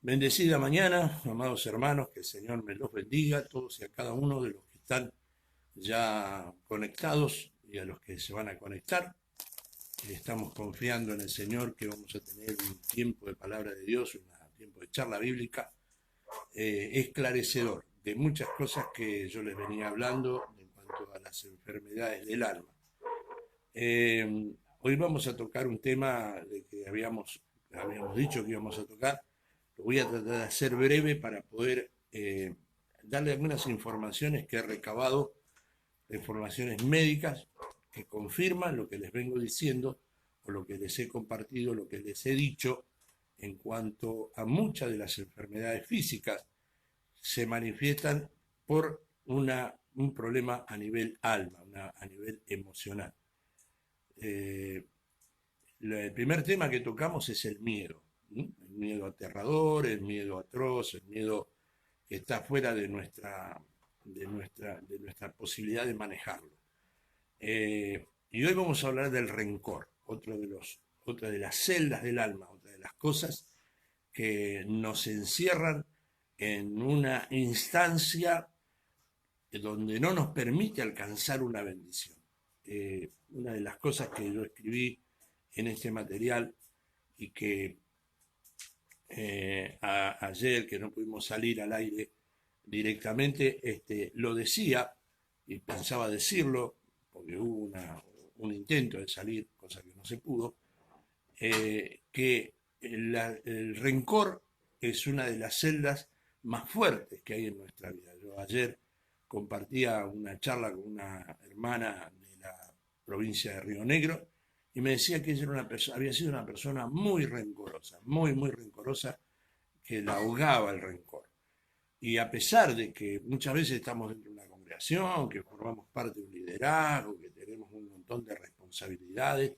Bendecida mañana, amados hermanos, que el Señor me los bendiga a todos y a cada uno de los que están ya conectados y a los que se van a conectar. Estamos confiando en el Señor que vamos a tener un tiempo de palabra de Dios, un tiempo de charla bíblica esclarecedor de muchas cosas que yo les venía hablando en cuanto a las enfermedades del alma. Hoy vamos a tocar un tema de que habíamos dicho que íbamos a tocar. Lo voy a tratar de hacer breve para poder darle algunas informaciones que he recabado, informaciones médicas que confirman lo que les vengo diciendo o lo que les he compartido, lo que les he dicho en cuanto a muchas de las enfermedades físicas se manifiestan por un problema a nivel alma, a nivel emocional. Eh, el primer tema que tocamos es el miedo. El miedo aterrador, el miedo atroz, el miedo que está fuera de nuestra posibilidad de manejarlo. Y hoy vamos a hablar del rencor, otra de las celdas del alma, otra de las cosas que nos encierran en una instancia donde no nos permite alcanzar una bendición. Una de las cosas que yo escribí en este material y que ayer, que no pudimos salir al aire directamente, lo decía y pensaba decirlo, porque hubo un intento de salir, cosa que no se pudo, que el rencor es una de las celdas más fuertes que hay en nuestra vida. Yo ayer compartía una charla con una hermana de la provincia de Río Negro y me decía que ella había sido una persona muy rencorosa, muy, muy rencorosa, que la ahogaba el rencor. Y a pesar de que muchas veces estamos dentro de una congregación, que formamos parte de un liderazgo, que tenemos un montón de responsabilidades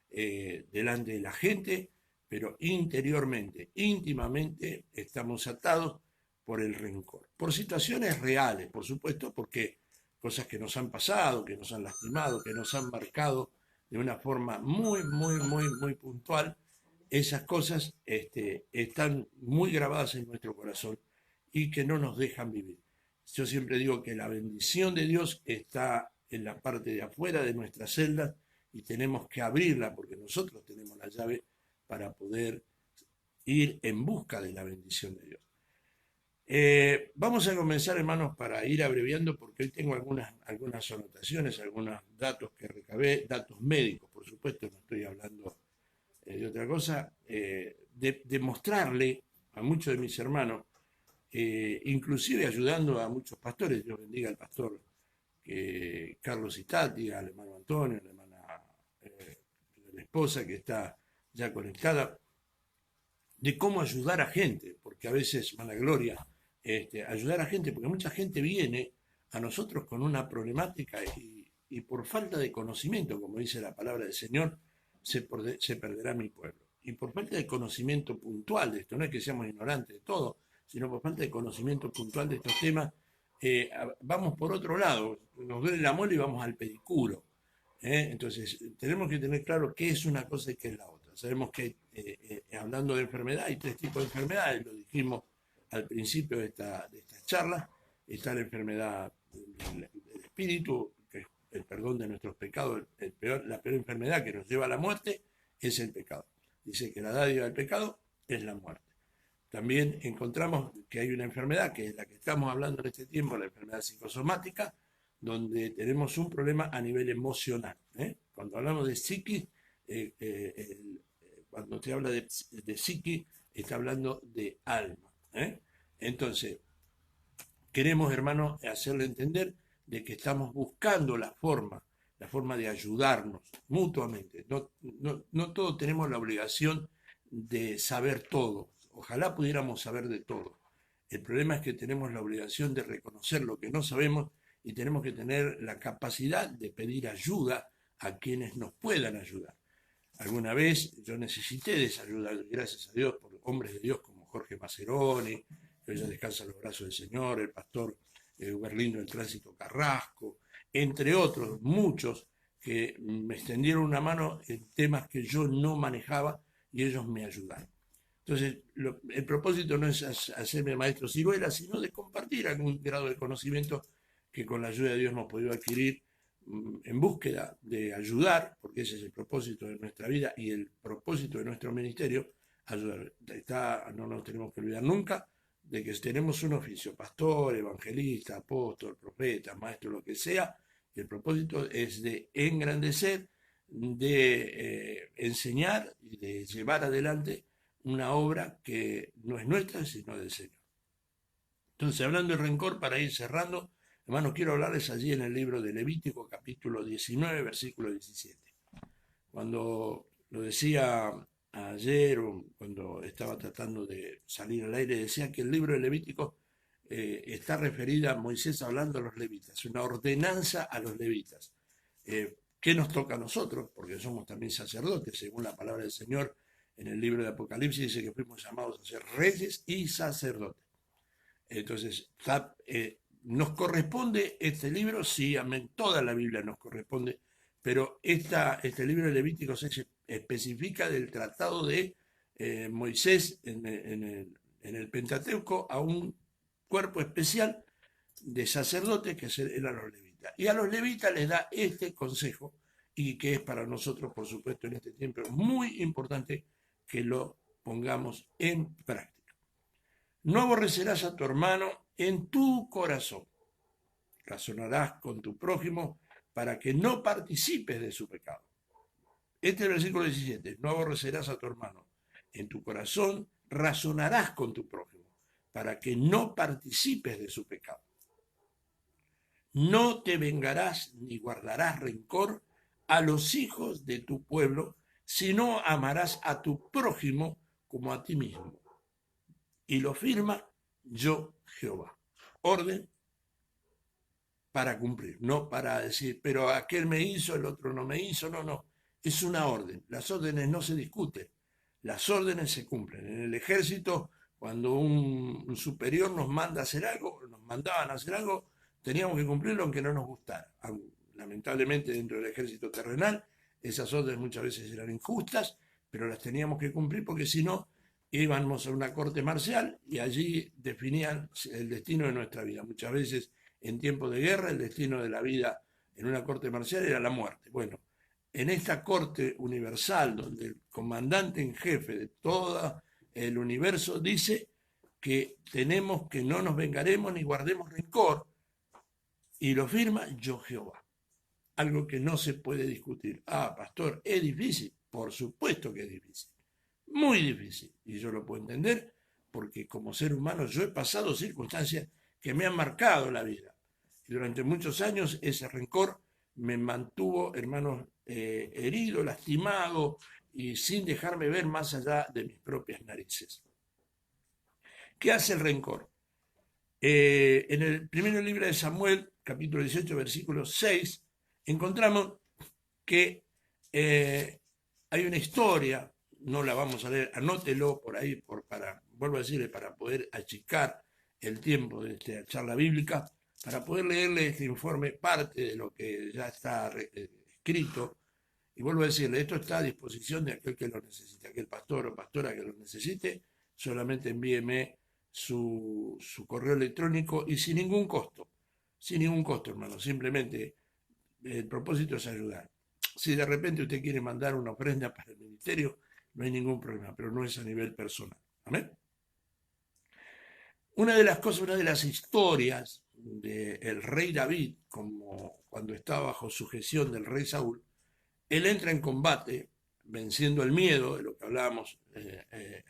delante de la gente, pero interiormente, íntimamente, estamos atados por el rencor. Por situaciones reales, por supuesto, porque cosas que nos han pasado, que nos han lastimado, que nos han marcado de una forma muy, muy, muy, muy puntual, esas cosas están muy grabadas en nuestro corazón y que no nos dejan vivir. Yo siempre digo que la bendición de Dios está en la parte de afuera de nuestras celdas y tenemos que abrirla porque nosotros tenemos la llave para poder ir en busca de la bendición de Dios. Vamos a comenzar, hermanos, para ir abreviando, porque hoy tengo algunas anotaciones, algunos datos que recabé, datos médicos, por supuesto, no estoy hablando de otra cosa, de mostrarle a muchos de mis hermanos, inclusive ayudando a muchos pastores. Dios bendiga al pastor Carlos Itati, al hermano Antonio, a la hermana, la esposa que está ya conectada, de cómo ayudar a gente, porque a veces, mala gloria, ayudar a gente, porque mucha gente viene a nosotros con una problemática y por falta de conocimiento, como dice la palabra del Señor, se perderá mi pueblo. Y por falta de conocimiento puntual de esto, no es que seamos ignorantes de todo, sino por falta de conocimiento puntual de estos temas, vamos por otro lado, nos duele la muela y vamos al pedicuro. Entonces, tenemos que tener claro qué es una cosa y qué es la otra. Sabemos que, hablando de enfermedad, hay tres tipos de enfermedades, lo dijimos al principio de esta charla. Está la enfermedad del espíritu, que es el perdón de nuestros pecados. La peor enfermedad que nos lleva a la muerte es el pecado. Dice que la dádiva del pecado es la muerte. También encontramos que hay una enfermedad, que es la que estamos hablando en este tiempo, la enfermedad psicosomática, donde tenemos un problema a nivel emocional. Cuando hablamos de psiquis, cuando se habla de psiquis, está hablando de alma. Entonces, queremos, hermanos, hacerle entender de que estamos buscando la forma de ayudarnos mutuamente. No todos tenemos la obligación de saber todo. Ojalá pudiéramos saber de todo. El problema es que tenemos la obligación de reconocer lo que no sabemos y tenemos que tener la capacidad de pedir ayuda a quienes nos puedan ayudar. Alguna vez yo necesité de esa ayuda, gracias a Dios, por hombres de Dios como Jorge Maceroni, que ella descansa en los brazos del Señor, el pastor Berlino del Tránsito Carrasco, entre otros, muchos que me extendieron una mano en temas que yo no manejaba y ellos me ayudaron. Entonces, el propósito no es hacerme maestro ciruela, sino de compartir algún grado de conocimiento que con la ayuda de Dios hemos podido adquirir en búsqueda de ayudar, porque ese es el propósito de nuestra vida y el propósito de nuestro ministerio, ayudar. No nos tenemos que olvidar nunca de que tenemos un oficio, pastor, evangelista, apóstol, profeta, maestro, lo que sea, y el propósito es de engrandecer, de enseñar y de llevar adelante una obra que no es nuestra, sino del Señor. Entonces, hablando de rencor, para ir cerrando, hermanos, quiero hablarles allí en el libro de Levítico, capítulo 19, versículo 17. Cuando lo decía ayer, o cuando estaba tratando de salir al aire, decía que el libro de Levítico está referida a Moisés hablando a los levitas, una ordenanza a los levitas. ¿Qué nos toca a nosotros? Porque somos también sacerdotes, según la palabra del Señor en el libro de Apocalipsis dice que fuimos llamados a ser reyes y sacerdotes. Entonces, ¿nos corresponde este libro? Sí, amén, toda la Biblia nos corresponde, pero este libro de Levítico se especifica del tratado de Moisés en el Pentateuco a un cuerpo especial de sacerdotes que eran los levitas. Y a los levitas les da este consejo, y que es para nosotros, por supuesto, en este tiempo muy importante que lo pongamos en práctica. No aborrecerás a tu hermano en tu corazón. Razonarás con tu prójimo para que no participes de su pecado. Este es el versículo 17. No aborrecerás a tu hermano en tu corazón, razonarás con tu prójimo para que no participes de su pecado. No te vengarás ni guardarás rencor a los hijos de tu pueblo, sino amarás a tu prójimo como a ti mismo. Y lo firma yo, Jehová. Orden para cumplir, no para decir, pero aquel me hizo, el otro no me hizo, no. Es una orden. Las órdenes no se discuten, las órdenes se cumplen. En el ejército, cuando un superior nos manda a hacer algo, nos mandaban a hacer algo, teníamos que cumplirlo aunque no nos gustara. Lamentablemente dentro del ejército terrenal esas órdenes muchas veces eran injustas, pero las teníamos que cumplir porque si no íbamos a una corte marcial y allí definían el destino de nuestra vida. Muchas veces en tiempos de guerra el destino de la vida en una corte marcial era la muerte. Bueno, en esta corte universal donde el comandante en jefe de todo el universo dice que tenemos que no nos vengaremos ni guardemos rencor, y lo firma yo Jehová. Algo que no se puede discutir. Ah, pastor, ¿es difícil? Por supuesto que es difícil. Muy difícil. Y yo lo puedo entender porque como ser humano yo he pasado circunstancias que me han marcado la vida. Y durante muchos años ese rencor me mantuvo, hermanos, herido, lastimado y sin dejarme ver más allá de mis propias narices. ¿Qué hace el rencor? En el primer libro de Samuel, capítulo 18, versículo 6, encontramos que hay una historia, no la vamos a leer, anótelo por ahí, vuelvo a decirle, para poder achicar el tiempo de esta charla bíblica, para poder leerle este informe, parte de lo que ya está escrito, y vuelvo a decirle, esto está a disposición de aquel que lo necesite, aquel pastor o pastora que lo necesite, solamente envíeme su correo electrónico y sin ningún costo, hermano, simplemente el propósito es ayudar. Si de repente usted quiere mandar una ofrenda para el ministerio, no hay ningún problema, pero no es a nivel personal. ¿Amén? Una de las historias del rey David, como cuando estaba bajo sujeción del rey Saúl, él entra en combate, venciendo el miedo, de lo que hablábamos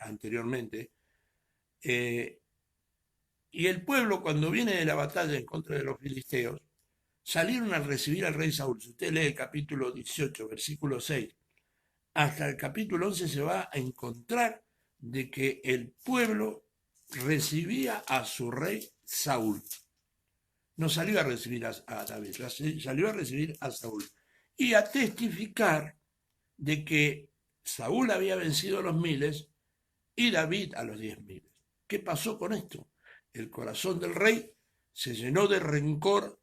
anteriormente, y el pueblo, cuando viene de la batalla en contra de los filisteos, salieron a recibir al rey Saúl. Si usted lee el capítulo 18, versículo 6, hasta el capítulo 11 se va a encontrar de que el pueblo recibía a su rey Saúl. No salió a recibir a David, salió a recibir a Saúl. Y a testificar de que Saúl había vencido a los 1000 y David a los 10.000. ¿Qué pasó con esto? El corazón del rey se llenó de rencor,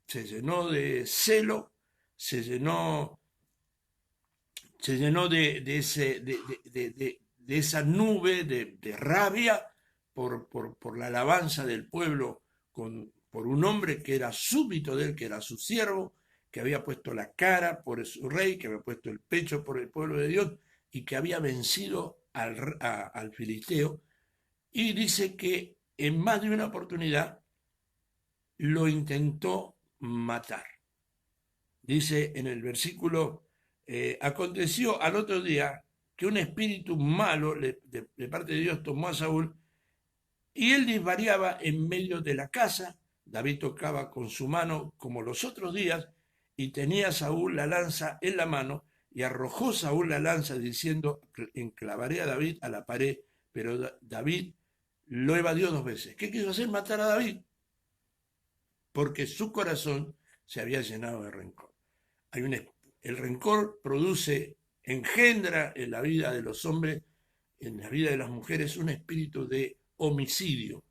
se llenó de celo, se llenó esa nube de rabia por la alabanza del pueblo por un hombre que era súbdito de él, que era su siervo, que había puesto la cara por su rey, que había puesto el pecho por el pueblo de Dios y que había vencido al filisteo. Y dice que en más de una oportunidad lo intentó matar. Dice en el versículo, aconteció al otro día que un espíritu malo de parte de Dios tomó a Saúl y él disvariaba en medio de la casa. David tocaba con su mano como los otros días y tenía Saúl la lanza en la mano y arrojó Saúl la lanza diciendo, enclavaré a David a la pared, pero David lo evadió 2 veces. ¿Qué quiso hacer? Matar a David, porque su corazón se había llenado de rencor. El rencor engendra en la vida de los hombres, en la vida de las mujeres, un espíritu de homicidio,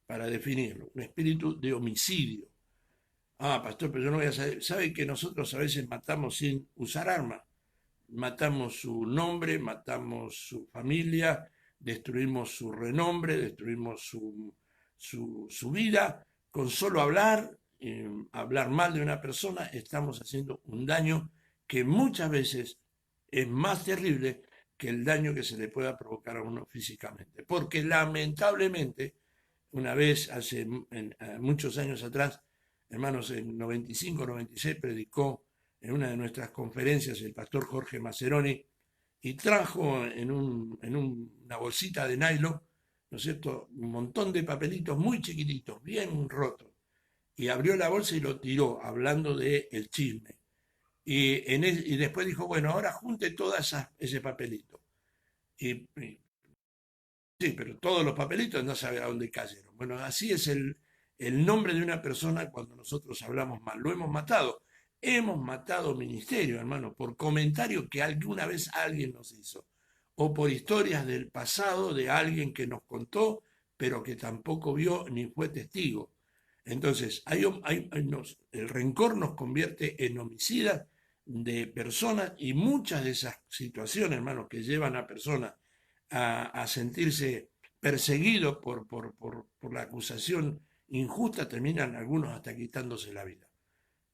para definirlo, un espíritu de homicidio. Ah, pastor, pero yo no voy a saber. ¿Sabe que nosotros a veces matamos sin usar armas? Matamos su nombre, matamos su familia, destruimos su renombre, destruimos su vida. Con solo hablar mal de una persona, estamos haciendo un daño que muchas veces es más terrible que el daño que se le pueda provocar a uno físicamente. Porque lamentablemente, una vez, muchos años atrás, hermanos, en 95, 96, predicó en una de nuestras conferencias el pastor Jorge Maceroni y trajo en una bolsita de nylon, ¿no es cierto?, un montón de papelitos muy chiquititos, bien rotos, y abrió la bolsa y lo tiró, hablando de el chisme. Y después dijo, bueno, ahora junte todo ese papelito. Sí, pero todos los papelitos no sabe a dónde cayeron. Bueno, así es el nombre de una persona cuando nosotros hablamos mal. Lo hemos matado. Hemos matado ministerio, hermano, por comentarios que alguna vez alguien nos hizo. O por historias del pasado de alguien que nos contó, pero que tampoco vio ni fue testigo. Entonces, el rencor nos convierte en homicidas de personas y muchas de esas situaciones, hermano, que llevan a personas a sentirse perseguidos por la acusación injusta, terminan algunos hasta quitándose la vida.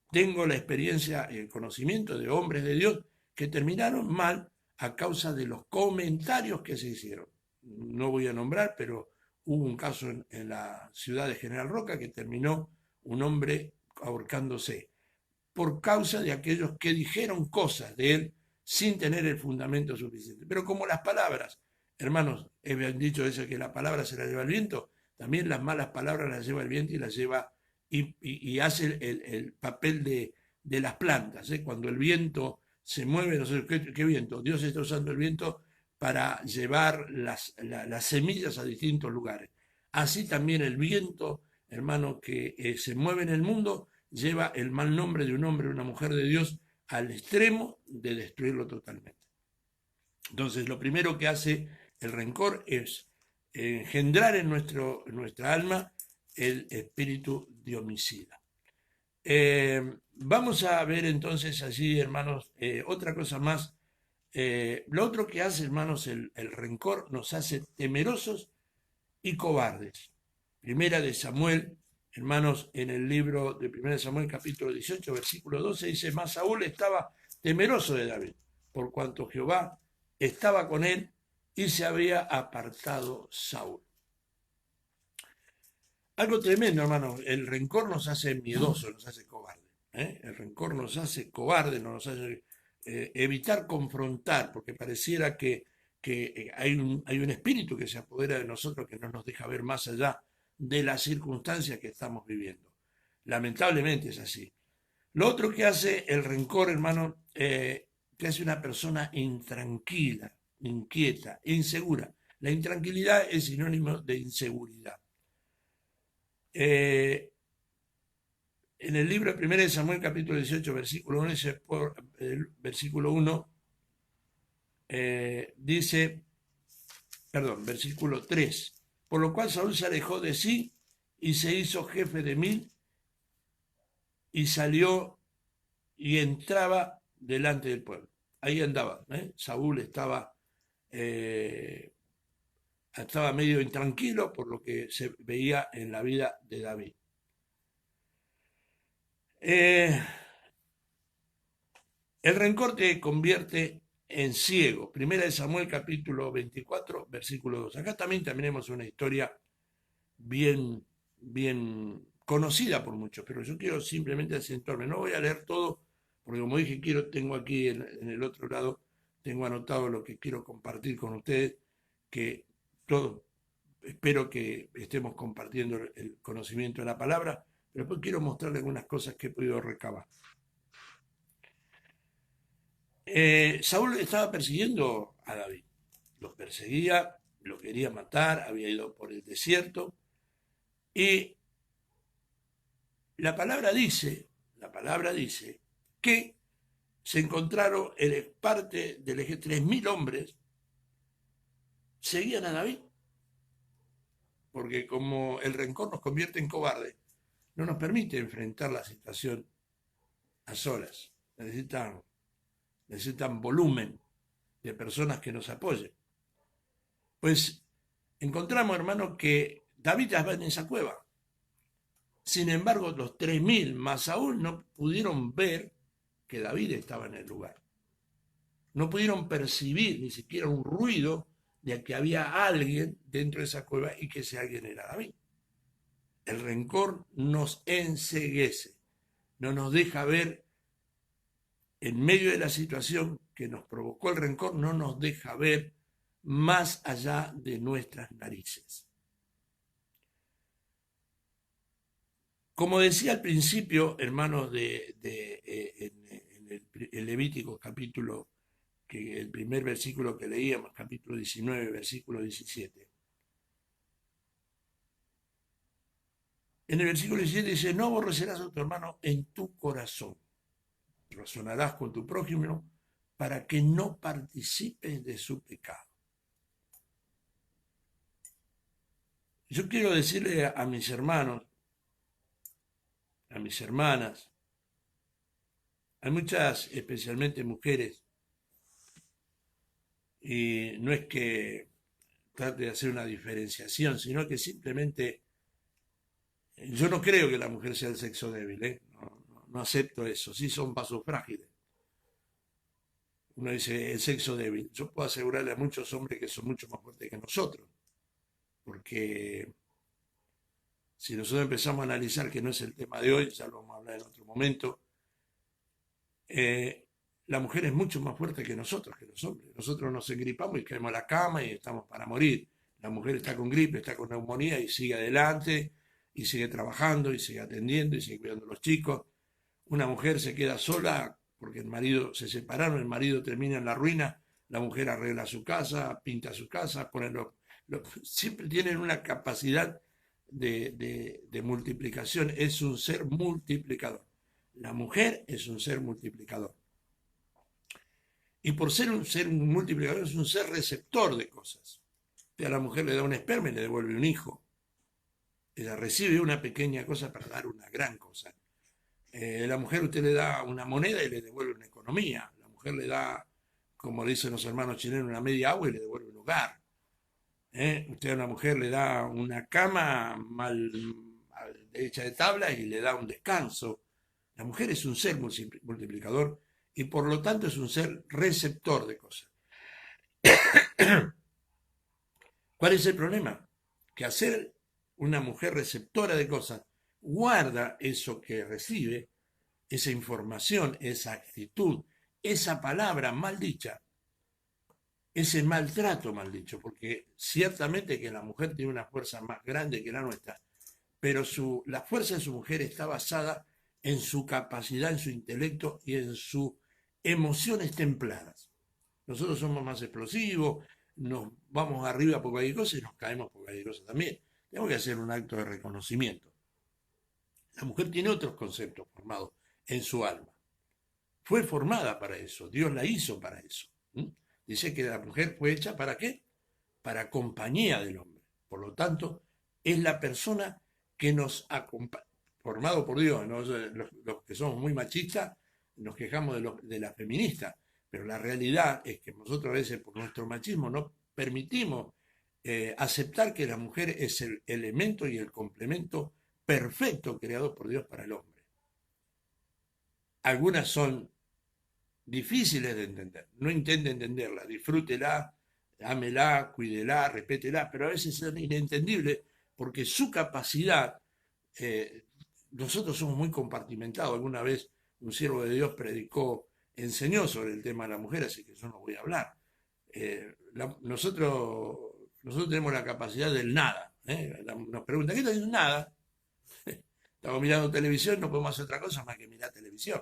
Tengo la experiencia y el conocimiento de hombres de Dios que terminaron mal a causa de los comentarios que se hicieron. No voy a nombrar, pero hubo un caso en la ciudad de General Roca que terminó un hombre ahorcándose por causa de aquellos que dijeron cosas de él sin tener el fundamento suficiente. Pero como las palabras, hermanos, han dicho eso, que la palabra se la lleva el viento, también las malas palabras las lleva el viento y las lleva y hace el papel de las plantas. Cuando el viento se mueve, no sé qué viento, Dios está usando el viento para llevar las semillas a distintos lugares. Así también el viento, hermano, que se mueve en el mundo, lleva el mal nombre de un hombre o una mujer de Dios al extremo de destruirlo totalmente. Entonces, lo primero que hace el rencor es engendrar en nuestra alma el espíritu de homicida. Vamos a ver entonces allí, hermanos, otra cosa más. Lo otro que hace, hermanos, el rencor nos hace temerosos y cobardes. Primera de Samuel, hermanos, en el libro de Primera de Samuel, capítulo 18, versículo 12, dice, mas Saúl estaba temeroso de David, por cuanto Jehová estaba con él y se había apartado Saúl. Algo tremendo, hermano. El rencor nos hace miedosos, nos hace cobardes. El rencor nos hace cobardes, nos hace evitar confrontar, porque pareciera que hay un espíritu que se apodera de nosotros que no nos deja ver más allá de las circunstancias que estamos viviendo. Lamentablemente es así. Lo otro que hace el rencor, hermano, que hace una persona intranquila, inquieta, insegura. La intranquilidad es sinónimo de inseguridad. En el libro de 1 Samuel, capítulo 18, versículo 1, versículo 1 dice, perdón, versículo 3, por lo cual Saúl se alejó de sí y se hizo jefe de 1000 y salió y entraba delante del pueblo. Ahí andaba, Saúl estaba estaba medio intranquilo por lo que se veía en la vida de David. El rencor te convierte en ciego. Primera de Samuel capítulo 24, versículo 2. Acá también tenemos una historia bien, bien conocida por muchos, pero yo quiero simplemente acentuarme. No voy a leer todo, porque como dije, tengo aquí en el otro lado, tengo anotado lo que quiero compartir con ustedes, que todo, espero que estemos compartiendo el conocimiento de la palabra, pero después quiero mostrarles algunas cosas que he podido recabar. Saúl estaba persiguiendo a David, lo perseguía, lo quería matar, había ido por el desierto, y la palabra dice que se encontraron parte del eje 3.000 hombres, seguían a David, porque como el rencor nos convierte en cobardes, no nos permite enfrentar la situación a solas. Necesitan volumen de personas que nos apoyen. Pues encontramos, hermano, que David estaba en esa cueva. Sin embargo, los 3.000 más Saúl no pudieron ver que David estaba en el lugar. No pudieron percibir ni siquiera un ruido de que había alguien dentro de esa cueva y que ese alguien era David. El rencor nos enceguece, no nos deja ver en medio de la situación que nos provocó el rencor, no nos deja ver más allá de nuestras narices. Como decía al principio, hermanos, en el Levítico capítulo, que el primer versículo que leíamos, capítulo 19, versículo 17. En el versículo 17 dice, no aborrecerás a tu hermano en tu corazón. Razonarás con tu prójimo para que no participes de su pecado. Yo quiero decirle a mis hermanos, a mis hermanas, hay muchas, especialmente mujeres, y no es que trate de hacer una diferenciación, sino que simplemente yo no creo que la mujer sea el sexo débil, ¿eh? No acepto eso, sí son vasos frágiles. Uno dice el sexo débil. Yo puedo asegurarle a muchos hombres que son mucho más fuertes que nosotros, porque si nosotros empezamos a analizar, que no es el tema de hoy, ya lo vamos a hablar en otro momento, la mujer es mucho más fuerte que nosotros, que los hombres. Nosotros nos engripamos y caemos a la cama y estamos para morir. La mujer está con gripe, está con neumonía y sigue adelante, y sigue trabajando, y sigue atendiendo, y sigue cuidando a los chicos. Una mujer se queda sola porque el marido se separaron, el marido termina en la ruina, la mujer arregla su casa, pinta su casa, siempre tienen una capacidad de multiplicación, es un ser multiplicador. La mujer es un ser multiplicador. Y por ser un ser multiplicador es un ser receptor de cosas. A la mujer le da un esperma y le devuelve un hijo. Ella recibe una pequeña cosa para dar una gran cosa. La mujer usted le da una moneda y le devuelve una economía. La mujer le da, como le dicen los hermanos chilenos, una media agua y le devuelve un hogar. Usted a una mujer le da una cama mal hecha de tabla y le da un descanso. La mujer es un ser multiplicador y por lo tanto es un ser receptor de cosas. ¿Cuál es el problema? Que hacer una mujer receptora de cosas guarda eso que recibe, esa información, esa actitud, esa palabra mal dicha, ese maltrato mal dicho, porque ciertamente que la mujer tiene una fuerza más grande que la nuestra, pero la fuerza de su mujer está basada en su capacidad, en su intelecto y en sus emociones templadas. Nosotros somos más explosivos, nos vamos arriba por cualquier cosa y nos caemos por cualquier cosa también. Tengo que hacer un acto de reconocimiento. La mujer tiene otros conceptos formados en su alma. Fue formada para eso, Dios la hizo para eso. Dice que la mujer fue hecha ¿para qué? Para compañía del hombre. Por lo tanto, es la persona que nos acompaña, formado por Dios, ¿no? Los que somos muy machistas nos quejamos de la feminista, Pero la realidad es que nosotros a veces por nuestro machismo no permitimos aceptar que la mujer es el elemento y el complemento perfecto creado por Dios para el hombre. Algunas son difíciles de entender, no intente entenderla, disfrútela, ámela, cuídela, respétela, pero a veces son inentendibles porque su capacidad, eh, nosotros somos muy compartimentados. Alguna vez un siervo de Dios predicó, enseñó sobre el tema de la mujer, así que yo no voy a hablar. Nosotros tenemos la capacidad del nada. Nos preguntan, ¿qué está haciendo? Nada. Estamos mirando televisión, no podemos hacer otra cosa más que mirar televisión.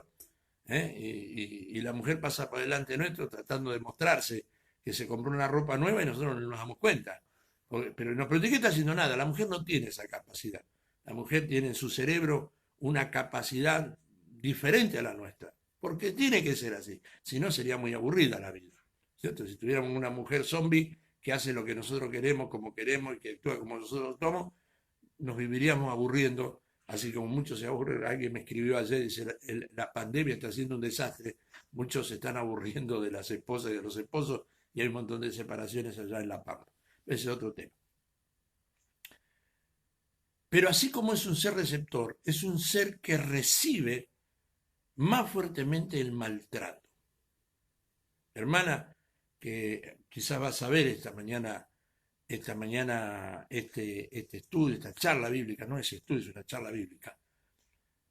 Y la mujer pasa por delante nuestro tratando de mostrarse que se compró una ropa nueva y nosotros no nos damos cuenta. Pero nos preguntan, ¿qué está haciendo? Nada. La mujer no tiene esa capacidad. La mujer tiene en su cerebro una capacidad diferente a la nuestra. Porque tiene que ser así. Si no, sería muy aburrida la vida. ¿Cierto? Si tuviéramos una mujer zombie que hace lo que nosotros queremos, como queremos y que actúa como nosotros somos, nos viviríamos aburriendo, así como muchos se aburren. Alguien me escribió ayer, dice, la pandemia está haciendo un desastre, muchos se están aburriendo de las esposas y de los esposos, y hay un montón de separaciones allá en La Pampa. Ese es otro tema. Pero así como es un ser receptor, es un ser que recibe más fuertemente el maltrato. Hermana, que quizás vas a ver esta mañana este estudio, esta charla bíblica, no es estudio, es una charla bíblica,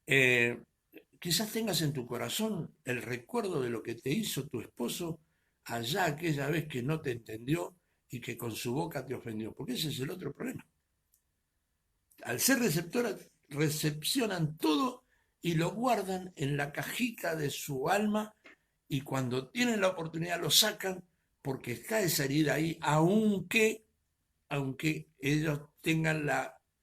eh, quizás tengas en tu corazón el recuerdo de lo que te hizo tu esposo allá aquella vez que no te entendió y que con su boca te ofendió, porque ese es el otro problema. Al ser receptora, recepcionan todo y lo guardan en la cajita de su alma, y cuando tienen la oportunidad lo sacan porque está esa herida ahí, aunque ellos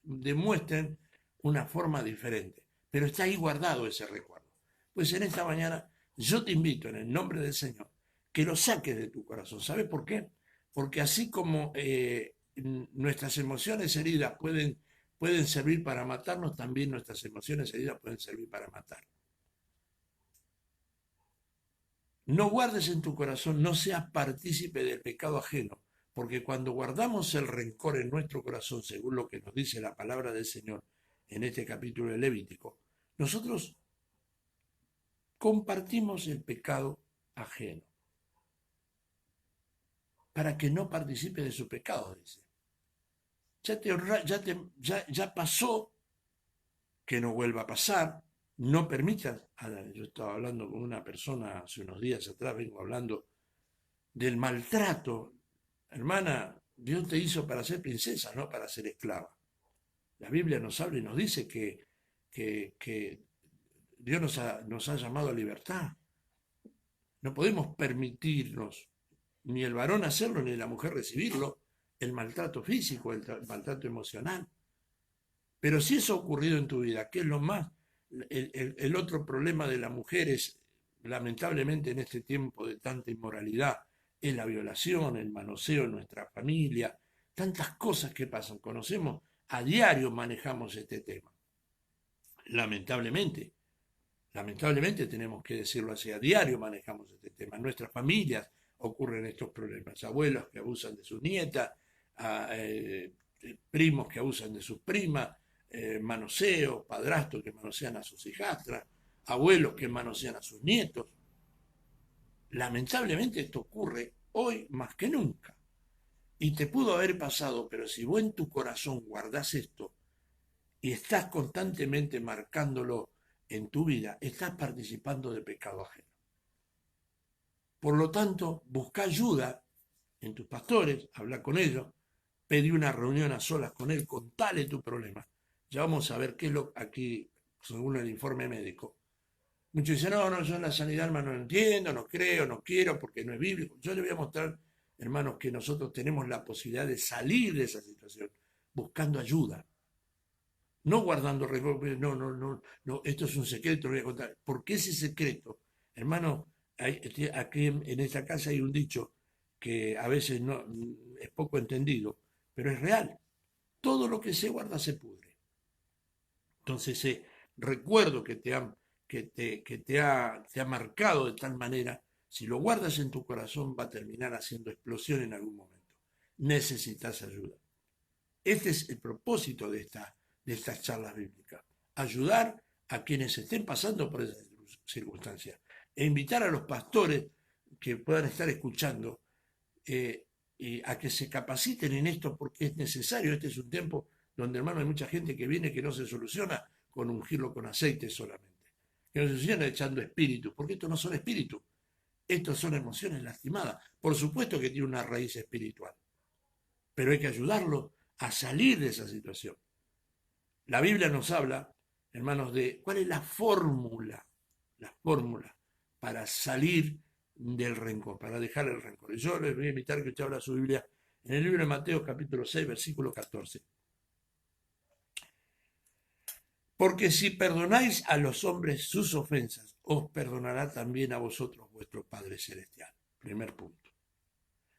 demuestren una forma diferente. Pero está ahí guardado ese recuerdo. Pues en esta mañana yo te invito en el nombre del Señor que lo saques de tu corazón. ¿Sabes por qué? Porque así como nuestras emociones heridas pueden servir para matarnos, también nuestras emociones heridas pueden servir para matar. No guardes en tu corazón, no seas partícipe del pecado ajeno, porque cuando guardamos el rencor en nuestro corazón, según lo que nos dice la palabra del Señor en este capítulo de Levítico, nosotros compartimos el pecado ajeno, para que no participe de su pecado, dice. Ya pasó, que no vuelva a pasar, no permitas. Yo estaba hablando con una persona hace unos días atrás, vengo hablando del maltrato. Hermana, Dios te hizo para ser princesa, no para ser esclava. La Biblia nos habla y nos dice que Dios nos ha llamado a libertad. No podemos permitirnos, ni el varón hacerlo, ni la mujer recibirlo, el maltrato físico, el maltrato emocional. Pero si eso ha ocurrido en tu vida, ¿qué es lo más? El otro problema de la mujer es, lamentablemente en este tiempo de tanta inmoralidad, es la violación, el manoseo en nuestra familia, tantas cosas que pasan. Conocemos, a diario manejamos este tema. Lamentablemente tenemos que decirlo así, a diario manejamos este tema. En nuestras familias ocurren estos problemas. Abuelos que abusan de sus nietas, primos que abusan de sus primas, manoseos, padrastros que manosean a sus hijastras, abuelos que manosean a sus nietos. Lamentablemente esto ocurre hoy más que nunca. Y te pudo haber pasado, pero si vos en tu corazón guardás esto y estás constantemente marcándolo en tu vida, estás participando de pecado ajeno. Por lo tanto, busca ayuda en tus pastores, habla con ellos, pedí una reunión a solas con él, contale tu problema. Ya vamos a ver qué es lo aquí, según el informe médico. Muchos dicen, no, yo en la sanidad, hermano, no entiendo, no creo, no quiero, porque no es bíblico. Yo les voy a mostrar, hermanos, que nosotros tenemos la posibilidad de salir de esa situación, buscando ayuda. No guardando rencor, no, esto es un secreto, lo voy a contar. ¿Por qué ese secreto? Hermano, aquí en esta casa hay un dicho que a veces no, es poco entendido, pero es real. Todo lo que se guarda se pudre. Entonces ese recuerdo que te ha marcado de tal manera, Si lo guardas en tu corazón, va a terminar haciendo explosión en algún momento. Necesitas ayuda. Este es el propósito de estas charlas bíblicas. Ayudar a quienes estén pasando por esas circunstancias. E invitar a los pastores que puedan estar escuchando y a que se capaciten en esto porque es necesario. Este es un tiempo donde, hermano, hay mucha gente que viene que no se soluciona con ungirlo con aceite solamente. Que no se soluciona echando espíritus, porque estos no son espíritus. Estos son emociones lastimadas. Por supuesto que tiene una raíz espiritual, pero hay que ayudarlo a salir de esa situación. La Biblia nos habla, hermanos, de cuál es la fórmula para salir del rencor, para dejar el rencor. Y yo les voy a invitar que usted abra su Biblia en el libro de Mateo capítulo 6, versículo 14. Porque si perdonáis a los hombres sus ofensas, os perdonará también a vosotros vuestro Padre Celestial. Primer punto.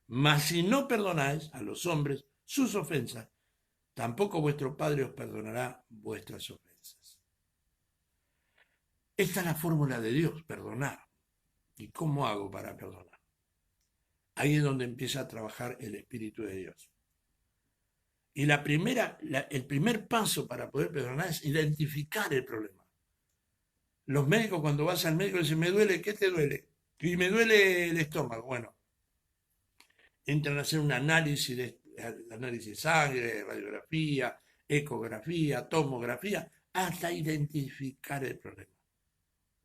Mas si no perdonáis a los hombres sus ofensas, tampoco vuestro Padre os perdonará vuestras ofensas. Esta es la fórmula de Dios, perdonar. ¿Y cómo hago para perdonar? Ahí es donde empieza a trabajar el Espíritu de Dios. Y el primer paso para poder perdonar es identificar el problema. Los médicos, cuando vas al médico, dicen, me duele, ¿qué te duele? Y me duele el estómago. Bueno, entran a hacer un análisis de sangre, radiografía, ecografía, tomografía, hasta identificar el problema.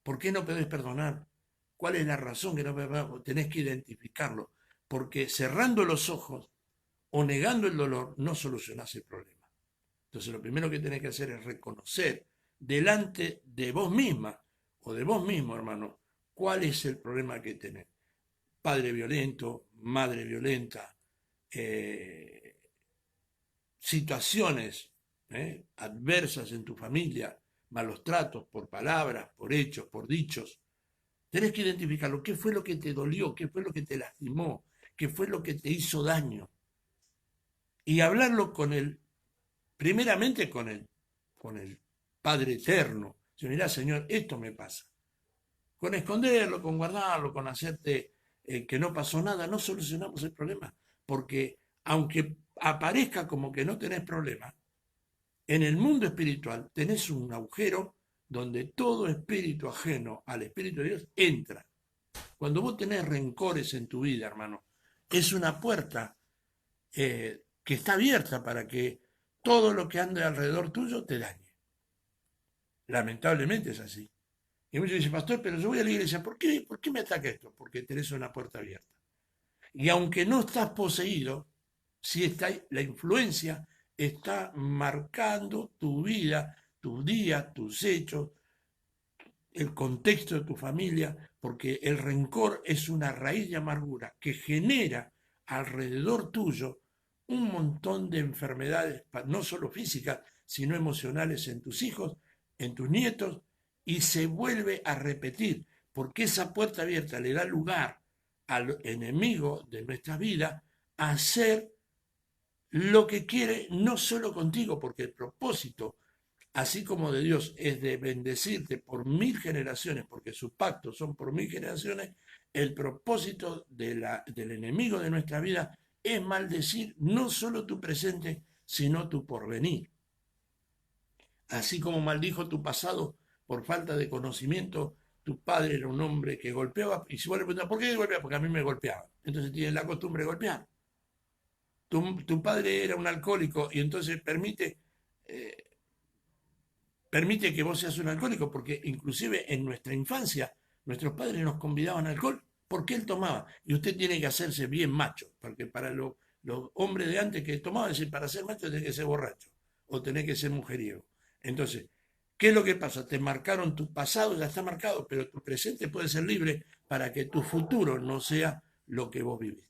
¿Por qué no podés perdonar? ¿Cuál es la razón que no podés perdonar? Tenés que identificarlo, porque cerrando los ojos o negando el dolor no solucionás el problema. Entonces lo primero que tenés que hacer es reconocer delante de vos misma o de vos mismo, hermano, cuál es el problema que tenés. Padre violento, madre violenta, situaciones adversas en tu familia, malos tratos por palabras, por hechos, por dichos. Tenés que identificarlo. ¿Qué fue lo que te dolió? ¿Qué fue lo que te lastimó? ¿Qué fue lo que te hizo daño? Y hablarlo primeramente con el Padre Eterno. Si mirá, Señor, esto me pasa. Con esconderlo, con guardarlo, con hacerte que no pasó nada, no solucionamos el problema. Porque aunque aparezca como que no tenés problema, en el mundo espiritual tenés un agujero donde todo espíritu ajeno al Espíritu de Dios entra. Cuando vos tenés rencores en tu vida, hermano, es una puerta que está abierta para que todo lo que ande alrededor tuyo te dañe. Lamentablemente es así. Y muchos dicen, pastor, pero yo voy a la iglesia, ¿por qué me ataca esto? Porque tenés una puerta abierta. Y aunque no estás poseído, sí está la influencia está marcando tu vida, tus días, tus hechos, el contexto de tu familia, porque el rencor es una raíz de amargura que genera alrededor tuyo un montón de enfermedades, no solo físicas, sino emocionales en tus hijos, en tus nietos, y se vuelve a repetir, porque esa puerta abierta le da lugar al enemigo de nuestra vida a hacer lo que quiere, no solo contigo, porque el propósito, así como de Dios, es de bendecirte por 1000 generaciones, porque sus pactos son por 1000 generaciones, el propósito del enemigo de nuestra vida es maldecir no solo tu presente, sino tu porvenir. Así como maldijo tu pasado por falta de conocimiento, tu padre era un hombre que golpeaba, y si vos le preguntas, ¿por qué golpeaba? Porque a mí me golpeaba. Entonces tiene la costumbre de golpear. Tu padre era un alcohólico y entonces permite que vos seas un alcohólico, porque inclusive en nuestra infancia nuestros padres nos convidaban al alcohol porque él tomaba. Y usted tiene que hacerse bien macho, porque para los hombres de antes que tomaban, para ser macho tenés que ser borracho o tenés que ser mujeriego. Entonces, ¿qué es lo que pasa? Te marcaron tu pasado, ya está marcado, pero tu presente puede ser libre para que tu futuro no sea lo que vos viviste.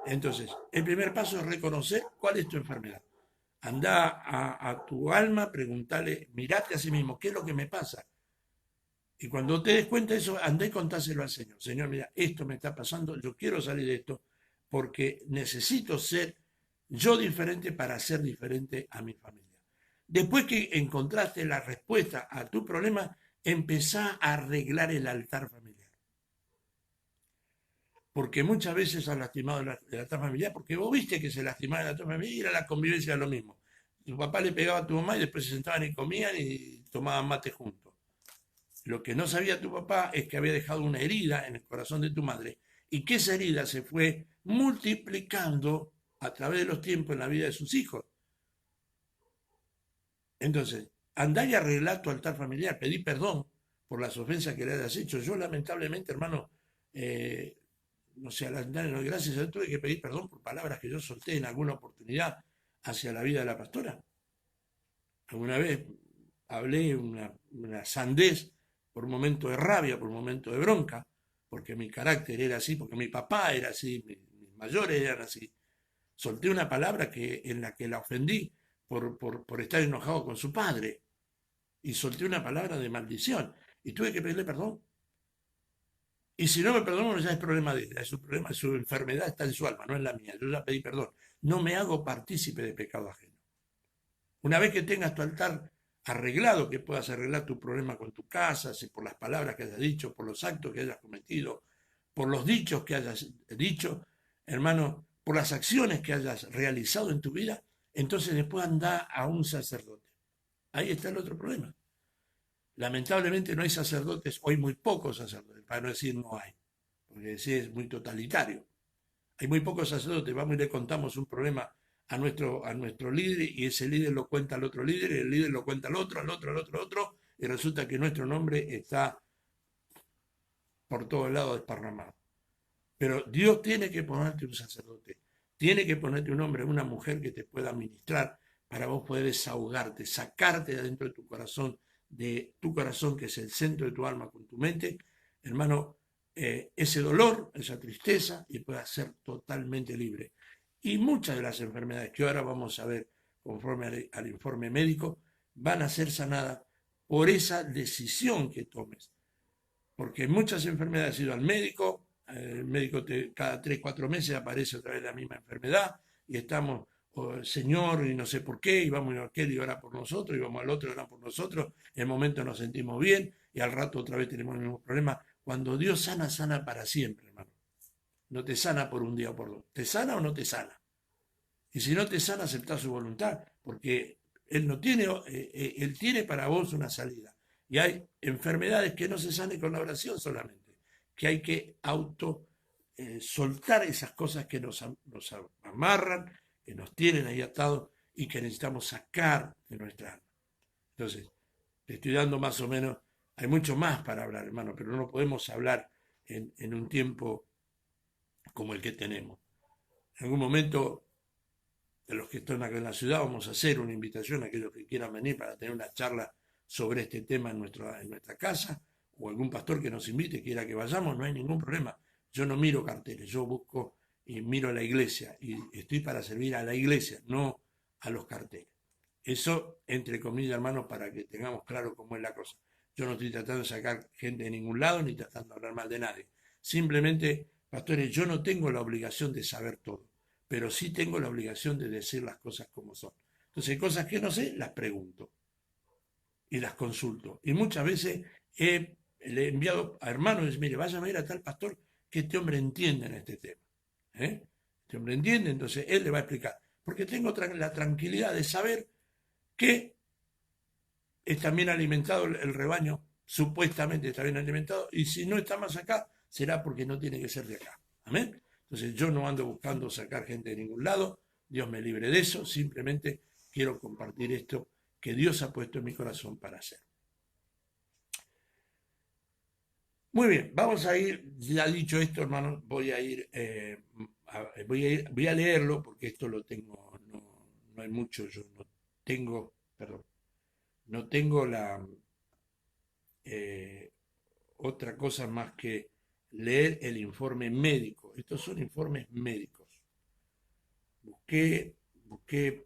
Entonces, el primer paso es reconocer cuál es tu enfermedad. Andá a tu alma, preguntale, mirate a sí mismo, ¿qué es lo que me pasa? Y cuando te des cuenta de eso, andá y contáselo al Señor. Señor, mira, esto me está pasando, yo quiero salir de esto porque necesito ser yo diferente para ser diferente a mi familia. Después que encontraste la respuesta a tu problema, empezá a arreglar el altar familiar. porque muchas veces has lastimado el altar familiar, porque vos viste que se lastimaba el altar familiar y era la convivencia lo mismo. Tu papá le pegaba a tu mamá y después se sentaban y comían y tomaban mate juntos. Lo que no sabía tu papá es que había dejado una herida en el corazón de tu madre y que esa herida se fue multiplicando a través de los tiempos en la vida de sus hijos. Entonces, andá y arreglá tu altar familiar, pedí perdón por las ofensas que le hayas hecho. Yo lamentablemente, hermano, no sé, gracias a Dios tuve que pedir perdón por palabras que yo solté en alguna oportunidad hacia la vida de la pastora. Alguna vez hablé una sandez por un momento de rabia, por un momento de bronca, porque mi carácter era así, porque mi papá era así, mis mayores eran así. Solté una palabra en la que la ofendí por estar enojado con su padre. Y solté una palabra de maldición. Y tuve que pedirle perdón. Y si no me perdono, ya es problema de ella, es su problema, su enfermedad está en su alma, no en la mía. Yo ya pedí perdón. No me hago partícipe de pecado ajeno. Una vez que tengas tu altar arreglado, que puedas arreglar tu problema con tu casa, si por las palabras que hayas dicho, por los actos que hayas cometido, por los dichos que hayas dicho, hermano, por las acciones que hayas realizado en tu vida, entonces después anda a un sacerdote. Ahí está el otro problema. Lamentablemente no hay sacerdotes, o hay muy pocos sacerdotes, para no decir no hay, porque sí es muy totalitario. Hay muy pocos sacerdotes, vamos y le contamos un problema a nuestro líder y ese líder lo cuenta al otro líder y el líder lo cuenta al otro, al otro, al otro, al otro, y resulta que nuestro nombre está por todos lados desparramado. Pero Dios tiene que ponerte un sacerdote, tiene que ponerte un hombre, una mujer que te pueda ministrar para vos poder desahogarte, sacarte de adentro de tu corazón, que es el centro de tu alma, con tu mente, hermano, ese dolor, esa tristeza, y puedas ser totalmente libre. Y muchas de las enfermedades que ahora vamos a ver, conforme al informe médico, van a ser sanadas por esa decisión que tomes. Porque muchas enfermedades has ido al médico, el médico cada 3, 4 meses aparece otra vez la misma enfermedad y estamos, oh, Señor, y no sé por qué, y vamos a aquel y ora por nosotros, y vamos al otro y ora por nosotros, en el momento nos sentimos bien y al rato otra vez tenemos el mismo problema. Cuando Dios sana, sana para siempre, hermano. No te sana por un día o por dos. ¿Te sana o no te sana? Y si no te sana, aceptá su voluntad, porque Él no tiene, Él tiene para vos una salida. Y hay enfermedades que no se sanen con la oración solamente, que hay que soltar esas cosas que nos amarran, que nos tienen ahí atados y que necesitamos sacar de nuestra alma. Entonces, te estoy dando más o menos, hay mucho más para hablar, hermano, pero no podemos hablar en un tiempo como el que tenemos. En algún momento, de los que están acá en la ciudad, vamos a hacer una invitación a aquellos que quieran venir para tener una charla sobre este tema en nuestra casa, o algún pastor que nos invite, quiera que vayamos, no hay ningún problema. Yo no miro carteles, yo busco y miro a la iglesia, y estoy para servir a la iglesia, no a los carteles. Eso, entre comillas, hermanos, para que tengamos claro cómo es la cosa. Yo no estoy tratando de sacar gente de ningún lado, ni tratando de hablar mal de nadie. Simplemente, pastores, yo no tengo la obligación de saber todo, pero sí tengo la obligación de decir las cosas como son. Entonces, hay cosas que no sé, las pregunto y las consulto. Y muchas veces le he enviado a hermanos y dice, mire, vayan a ir a tal pastor que este hombre entiende en este tema. Este hombre entiende, entonces él le va a explicar. Porque tengo la tranquilidad de saber que está bien alimentado el rebaño, supuestamente está bien alimentado, y si no está más acá, será porque no tiene que ser de acá. Amén. Entonces yo no ando buscando sacar gente de ningún lado, Dios me libre de eso, simplemente quiero compartir esto que Dios ha puesto en mi corazón para hacer. Muy bien, vamos a ir, ya dicho esto, hermano, voy a leerlo porque esto lo tengo, no hay mucho, yo no tengo, perdón, no tengo eh, otra cosa más que leer el informe médico. Estos son informes médicos. Busqué,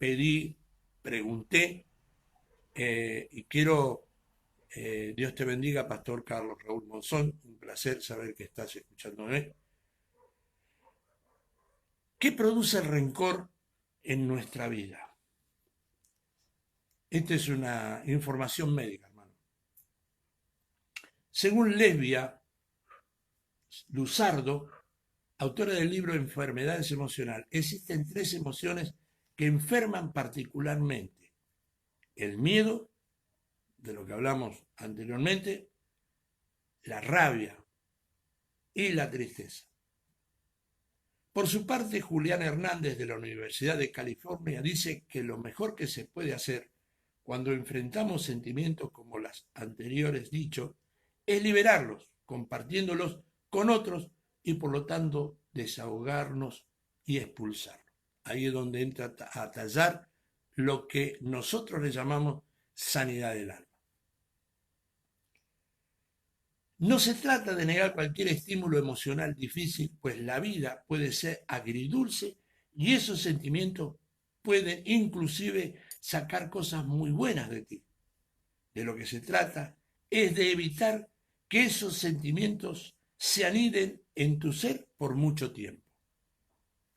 pedí, pregunté y quiero, Dios te bendiga, Pastor Carlos Raúl Monzón, un placer saber que estás escuchándome. ¿Qué produce el rencor en nuestra vida? Esta es una información médica, hermano. Según Lesbia Luzardo, autora del libro Enfermedades Emocionales. Existen 3 emociones que enferman particularmente: el miedo, de lo que hablamos anteriormente, la rabia y la tristeza. Por su parte, Julián Hernández de la Universidad de California dice que lo mejor que se puede hacer cuando enfrentamos sentimientos como los anteriores dichos es liberarlos, compartiéndolos con otros y por lo tanto desahogarnos y expulsarlos. Ahí es donde entra a tallar lo que nosotros le llamamos sanidad del alma. No se trata de negar cualquier estímulo emocional difícil, pues la vida puede ser agridulce y esos sentimientos pueden inclusive sacar cosas muy buenas de ti. De lo que se trata es de evitar que esos sentimientos se aniden en tu ser por mucho tiempo.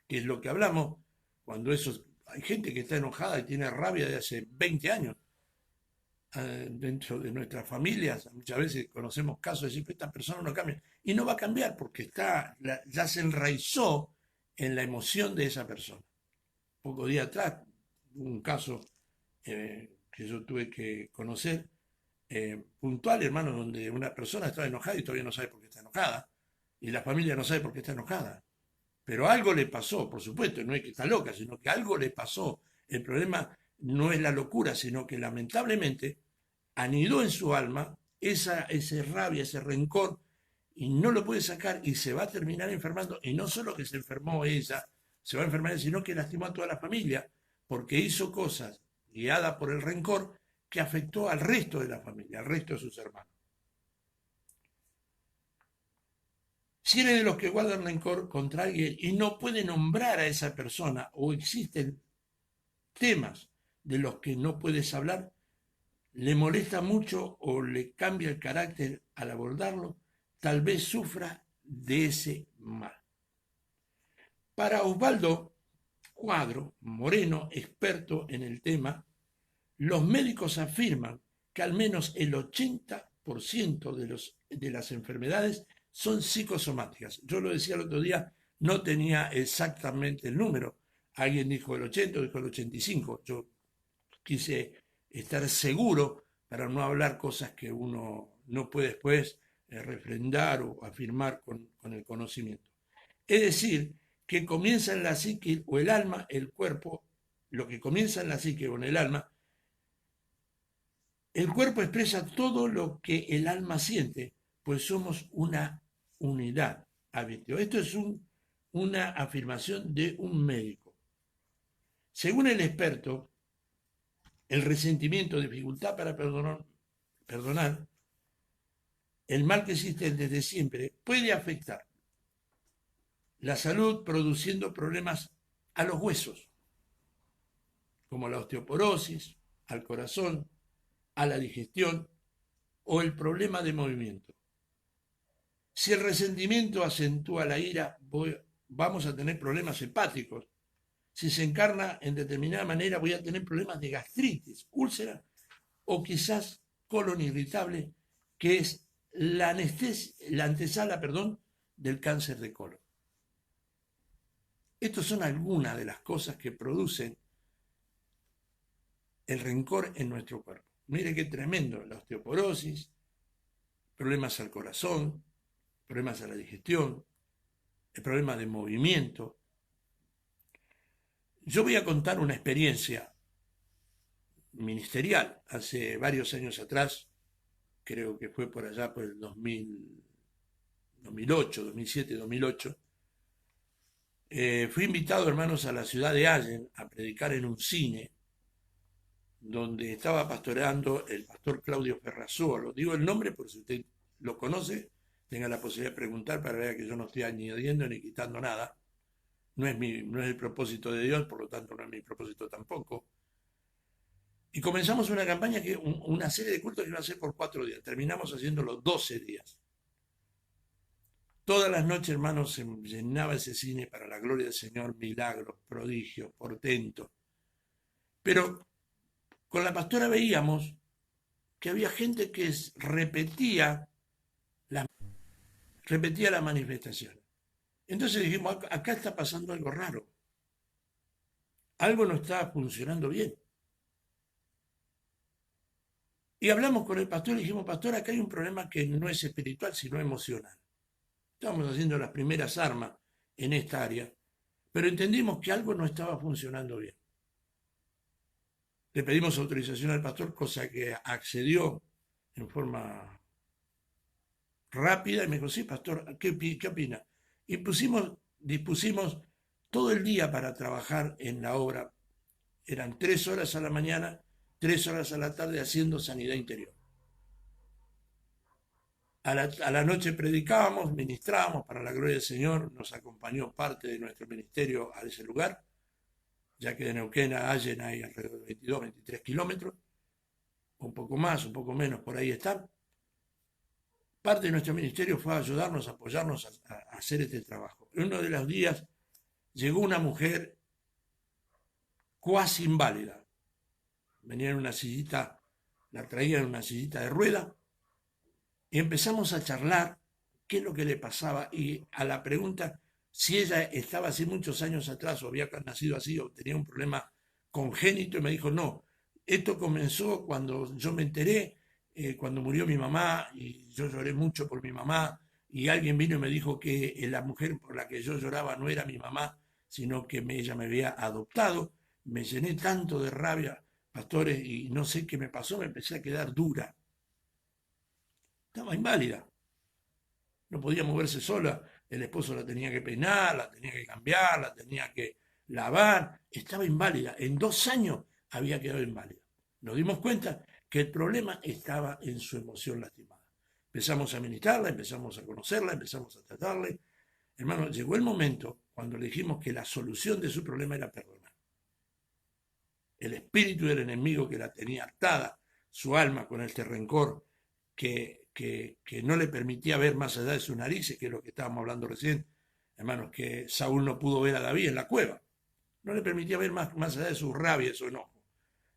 Que es lo que hablamos cuando hay gente que está enojada y tiene rabia de hace 20 años. Dentro de nuestras familias, muchas veces conocemos casos de decir que esta persona no cambia. Y no va a cambiar porque ya se enraizó en la emoción de esa persona. Pocos días atrás, un caso que yo tuve que conocer, puntual, hermano, donde una persona estaba enojada y todavía no sabe por qué está enojada, y la familia no sabe por qué está enojada. Pero algo le pasó, por supuesto, no es que está loca, sino que algo le pasó. El problema no es la locura, sino que lamentablemente anidó en su alma ese rabia, ese rencor, y no lo puede sacar y se va a terminar enfermando. Y no solo que se enfermó ella, se va a enfermar, sino que lastimó a toda la familia, porque hizo cosas guiada por el rencor que afectó al resto de la familia, al resto de sus hermanos. Si eres de los que guardan rencor contra alguien y no puede nombrar a esa persona, o existen temas de los que no puedes hablar, le molesta mucho o le cambia el carácter al abordarlo, tal vez sufra de ese mal. Para Osvaldo Cuadro Moreno, experto en el tema, los médicos afirman que al menos el 80% de las enfermedades son psicosomáticas. Yo lo decía el otro día, no tenía exactamente el número. Alguien dijo el 80, dijo el 85. Yo quise estar seguro para no hablar cosas que uno no puede después refrendar o afirmar con el conocimiento. Es decir, que comienza en la psique o el alma, el cuerpo, lo que comienza en la psique o en el cuerpo expresa todo lo que el alma siente, pues somos una unidad. Esto es una afirmación de un médico. Según el experto, el resentimiento, dificultad para perdonar, el mal que existe desde siempre, puede afectar la salud produciendo problemas a los huesos, como la osteoporosis, al corazón, a la digestión o el problema de movimiento. Si el resentimiento acentúa la ira, vamos a tener problemas hepáticos. Si se encarna en determinada manera, voy a tener problemas de gastritis, úlcera o quizás colon irritable, que es la antesala, del cáncer de colon. Estas son algunas de las cosas que producen el rencor en nuestro cuerpo. Mire qué tremendo, la osteoporosis, problemas al corazón, problemas a la digestión, el problema de movimiento. Yo voy a contar una experiencia ministerial hace varios años atrás, creo que fue por allá por el 2008, 2007, 2008. Fui invitado, hermanos, a la ciudad de Allen a predicar en un cine donde estaba pastoreando el pastor Claudio Ferrazuolo. Digo el nombre por si usted lo conoce, tenga la posibilidad de preguntar para ver que yo no estoy añadiendo ni quitando nada. No es el propósito de Dios, por lo tanto no es mi propósito tampoco. Y comenzamos una campaña, una serie de cultos que iba a ser por 4 días. Terminamos haciéndolo 12 días. Todas las noches, hermanos, se llenaba ese cine para la gloria del Señor, milagros, prodigios, portentos. Pero con la pastora veíamos que había gente que repetía las manifestaciones. Entonces dijimos, acá está pasando algo raro. Algo no está funcionando bien. Y hablamos con el pastor y dijimos, pastor, acá hay un problema que no es espiritual, sino emocional. Estábamos haciendo las primeras armas en esta área, pero entendimos que algo no estaba funcionando bien. Le pedimos autorización al pastor, cosa que accedió en forma rápida y me dijo, sí, pastor, ¿qué opina? Y dispusimos todo el día para trabajar en la obra. Eran 3 horas a la mañana, 3 horas a la tarde haciendo sanidad interior. A la noche predicábamos, ministrábamos para la gloria del Señor, nos acompañó parte de nuestro ministerio a ese lugar, ya que de Neuquén a Allen hay alrededor de 22, 23 kilómetros, un poco más, un poco menos, por ahí están. Parte de nuestro ministerio fue a ayudarnos, a apoyarnos a hacer este trabajo. En uno de los días llegó una mujer cuasi inválida. Venía en una sillita, la traía en una sillita de rueda, y empezamos a charlar qué es lo que le pasaba, y a la pregunta si ella estaba hace muchos años atrás o había nacido así o tenía un problema congénito, y me dijo, no, esto comenzó cuando yo me enteré, cuando murió mi mamá, y yo lloré mucho por mi mamá, y alguien vino y me dijo que la mujer por la que yo lloraba no era mi mamá, sino que ella me había adoptado. Me llené tanto de rabia, pastores, y no sé qué me pasó, me empecé a quedar dura. Estaba inválida, no podía moverse sola, el esposo la tenía que peinar, la tenía que cambiar, la tenía que lavar, estaba inválida, en 2 años había quedado inválida. Nos dimos cuenta que el problema estaba en su emoción lastimada. Empezamos a ministrarla, empezamos a conocerla, empezamos a tratarle. Hermano, llegó el momento cuando le dijimos que la solución de su problema era perdonar. El espíritu del enemigo que la tenía atada, su alma con este rencor que no le permitía ver más allá de sus narices, que es lo que estábamos hablando recién, hermanos, que Saúl no pudo ver a David en la cueva. No le permitía ver más allá de su rabia, de su enojo.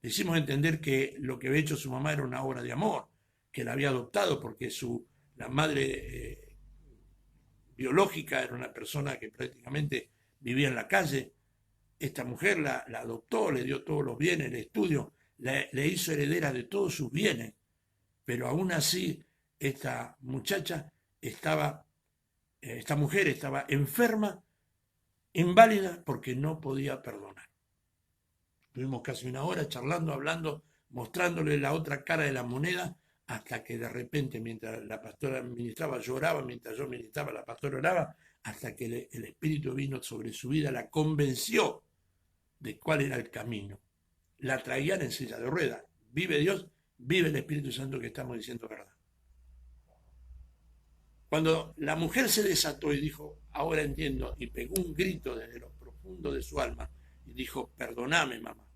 Le hicimos entender que lo que había hecho su mamá era una obra de amor, que la había adoptado porque la madre biológica era una persona que prácticamente vivía en la calle. Esta mujer la adoptó, le dio todos los bienes, el estudio, le hizo heredera de todos sus bienes, pero aún así esta mujer estaba enferma, inválida, porque no podía perdonar. Tuvimos casi una hora charlando, hablando, mostrándole la otra cara de la moneda, hasta que de repente, mientras la pastora ministraba, lloraba, mientras yo ministraba, la pastora oraba, hasta que el Espíritu vino sobre su vida, la convenció de cuál era el camino. La traían en silla de ruedas. Vive Dios, vive el Espíritu Santo, que estamos diciendo verdad. Cuando la mujer se desató y dijo, ahora entiendo, y pegó un grito desde lo profundo de su alma, y dijo, perdóname, mamá,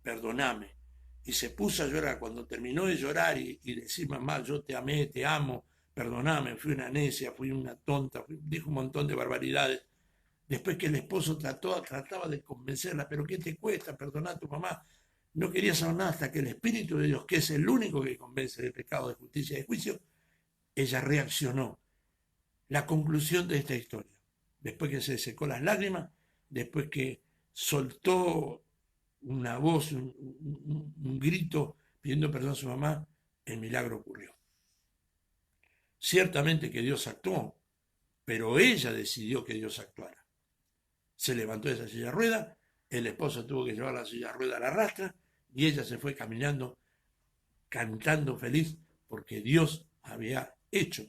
perdóname. Y se puso a llorar. Cuando terminó de llorar y decir, mamá, yo te amé, te amo, perdóname, fui una necia, fui una tonta, dijo un montón de barbaridades. Después que el esposo trataba de convencerla, pero ¿qué te cuesta perdonar a tu mamá? No quería saber nada hasta que el Espíritu de Dios, que es el único que convence de pecado, de justicia y de juicio, ella reaccionó. La conclusión de esta historia, después que se secó las lágrimas, después que soltó una voz, un grito pidiendo perdón a su mamá, el milagro ocurrió. Ciertamente que Dios actuó, pero ella decidió que Dios actuara. Se levantó de esa silla de rueda, el esposo tuvo que llevar la silla de rueda a la rastra y ella se fue caminando, cantando feliz, porque Dios había hecho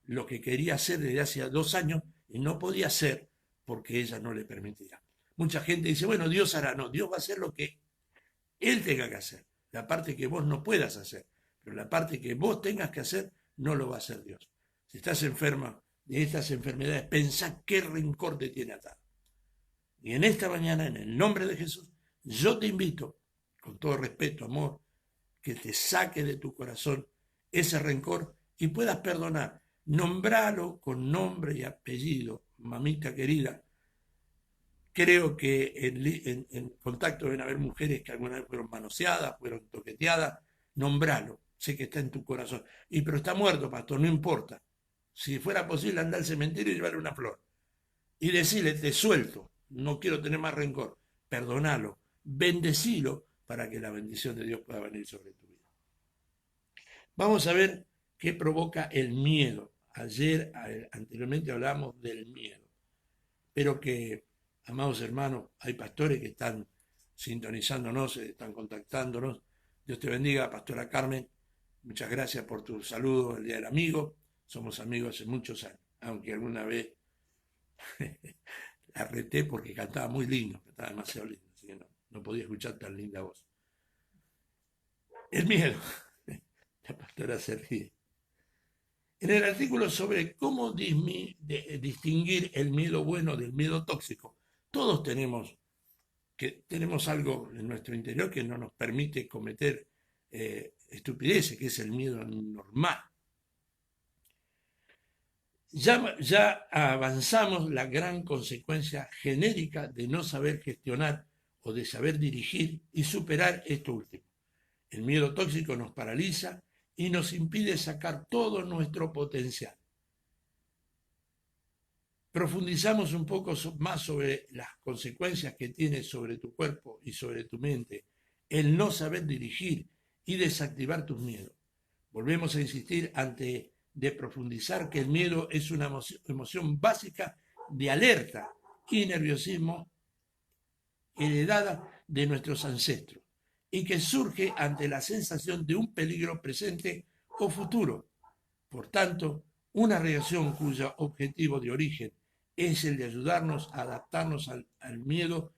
lo que quería hacer desde hace 2 años y no podía hacer porque ella no le permitía. Mucha gente dice, bueno, Dios hará. No, Dios va a hacer lo que Él tenga que hacer. La parte que vos no puedas hacer, pero la parte que vos tengas que hacer, no lo va a hacer Dios. Si estás enferma de estas enfermedades, pensá qué rencor te tiene atado. Y en esta mañana, en el nombre de Jesús, yo te invito, con todo respeto, amor, que te saque de tu corazón ese rencor y puedas perdonar. Nombralo con nombre y apellido, mamita querida. Creo que en contacto deben haber mujeres que alguna vez fueron manoseadas, fueron toqueteadas. Nombralo, sé que está en tu corazón. Pero está muerto, pastor, no importa. Si fuera posible, andar al cementerio y llevarle una flor. y decirle, te suelto, no quiero tener más rencor, perdonalo, bendecilo para que la bendición de Dios pueda venir sobre tu vida. Vamos a ver qué provoca el miedo. Anteriormente hablábamos del miedo, pero que, amados hermanos, hay pastores que están sintonizándonos, están contactándonos. Dios te bendiga, pastora Carmen. Muchas gracias por tu saludo el Día del Amigo. Somos amigos hace muchos años, aunque alguna vez la reté porque cantaba muy lindo, cantaba demasiado lindo, así que no podía escuchar tan linda voz. El miedo. La pastora se ríe. En el artículo sobre cómo distinguir el miedo bueno del miedo tóxico, todos tenemos algo en nuestro interior que no nos permite cometer estupideces, que es el miedo normal. Ya avanzamos la gran consecuencia genérica de no saber gestionar o de saber dirigir y superar esto último. El miedo tóxico nos paraliza y nos impide sacar todo nuestro potencial. Profundizamos un poco más sobre las consecuencias que tiene sobre tu cuerpo y sobre tu mente el no saber dirigir y desactivar tus miedos. Volvemos a insistir antes de profundizar que el miedo es una emoción básica de alerta y nerviosismo heredada de nuestros ancestros y que surge ante la sensación de un peligro presente o futuro. Por tanto, una reacción cuyo objetivo de origen es el de ayudarnos a adaptarnos al miedo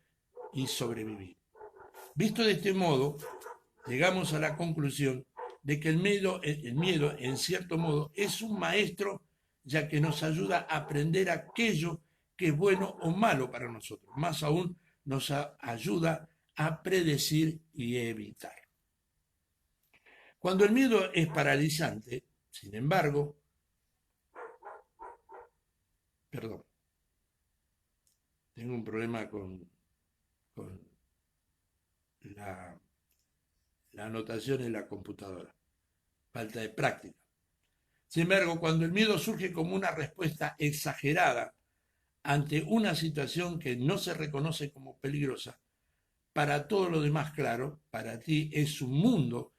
y sobrevivir. Visto de este modo, llegamos a la conclusión de que el miedo, en cierto modo, es un maestro, ya que nos ayuda a aprender aquello que es bueno o malo para nosotros. Más aún, nos ayuda a predecir y evitar. Cuando el miedo es paralizante, sin embargo, tengo un problema con la anotación en la computadora. Falta de práctica. Sin embargo, cuando el miedo surge como una respuesta exagerada ante una situación que no se reconoce como peligrosa, para todo lo demás, claro, para ti es un mundo,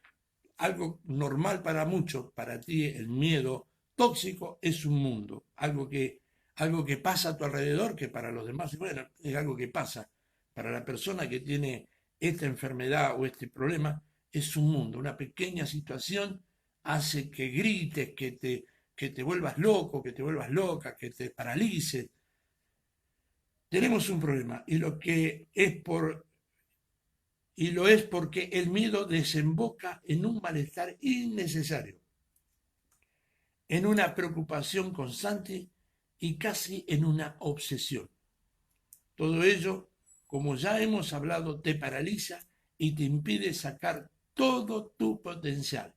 algo normal para muchos, para ti el miedo tóxico es un mundo, algo que pasa a tu alrededor, que para los demás, bueno, es algo que pasa. Para la persona que tiene esta enfermedad o este problema, es un mundo. Una pequeña situación hace que grites, que te vuelvas loco, que te vuelvas loca, que te paralices. Tenemos un problema y lo es porque el miedo desemboca en un malestar innecesario, en una preocupación constante y casi en una obsesión. Todo ello, como ya hemos hablado, te paraliza y te impide sacar todo tu potencial.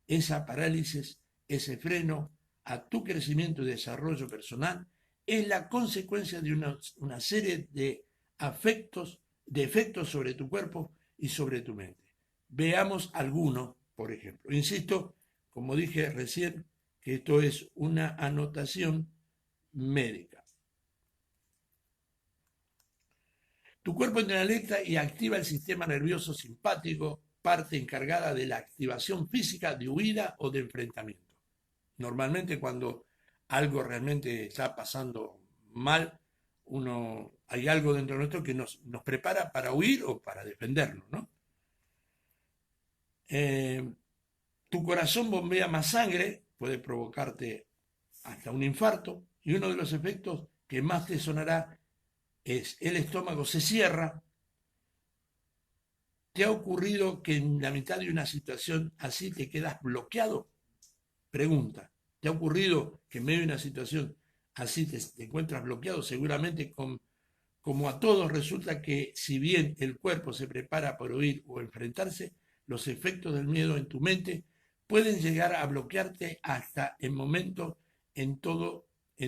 Esa parálisis, ese freno a tu crecimiento y desarrollo personal es la consecuencia de una serie de efectos sobre tu cuerpo y sobre tu mente. Veamos algunos, por ejemplo. Insisto, como dije recién, que esto es una anotación médica. Tu cuerpo alerta y activa el sistema nervioso simpático, parte encargada de la activación física de huida o de enfrentamiento. Normalmente cuando algo realmente está pasando mal, hay algo dentro de nosotros que nos prepara para huir o para defendernos, ¿no? Tu corazón bombea más sangre, puede provocarte hasta un infarto, y uno de los efectos que más te sonará es el estómago se cierra. ¿Te ha ocurrido que en la mitad de una situación así te quedas bloqueado? Pregunta. ¿Te ha ocurrido que en medio de una situación así te encuentras bloqueado? Seguramente como a todos resulta que si bien el cuerpo se prepara para huir o enfrentarse, los efectos del miedo en tu mente pueden llegar a bloquearte hasta en momentos en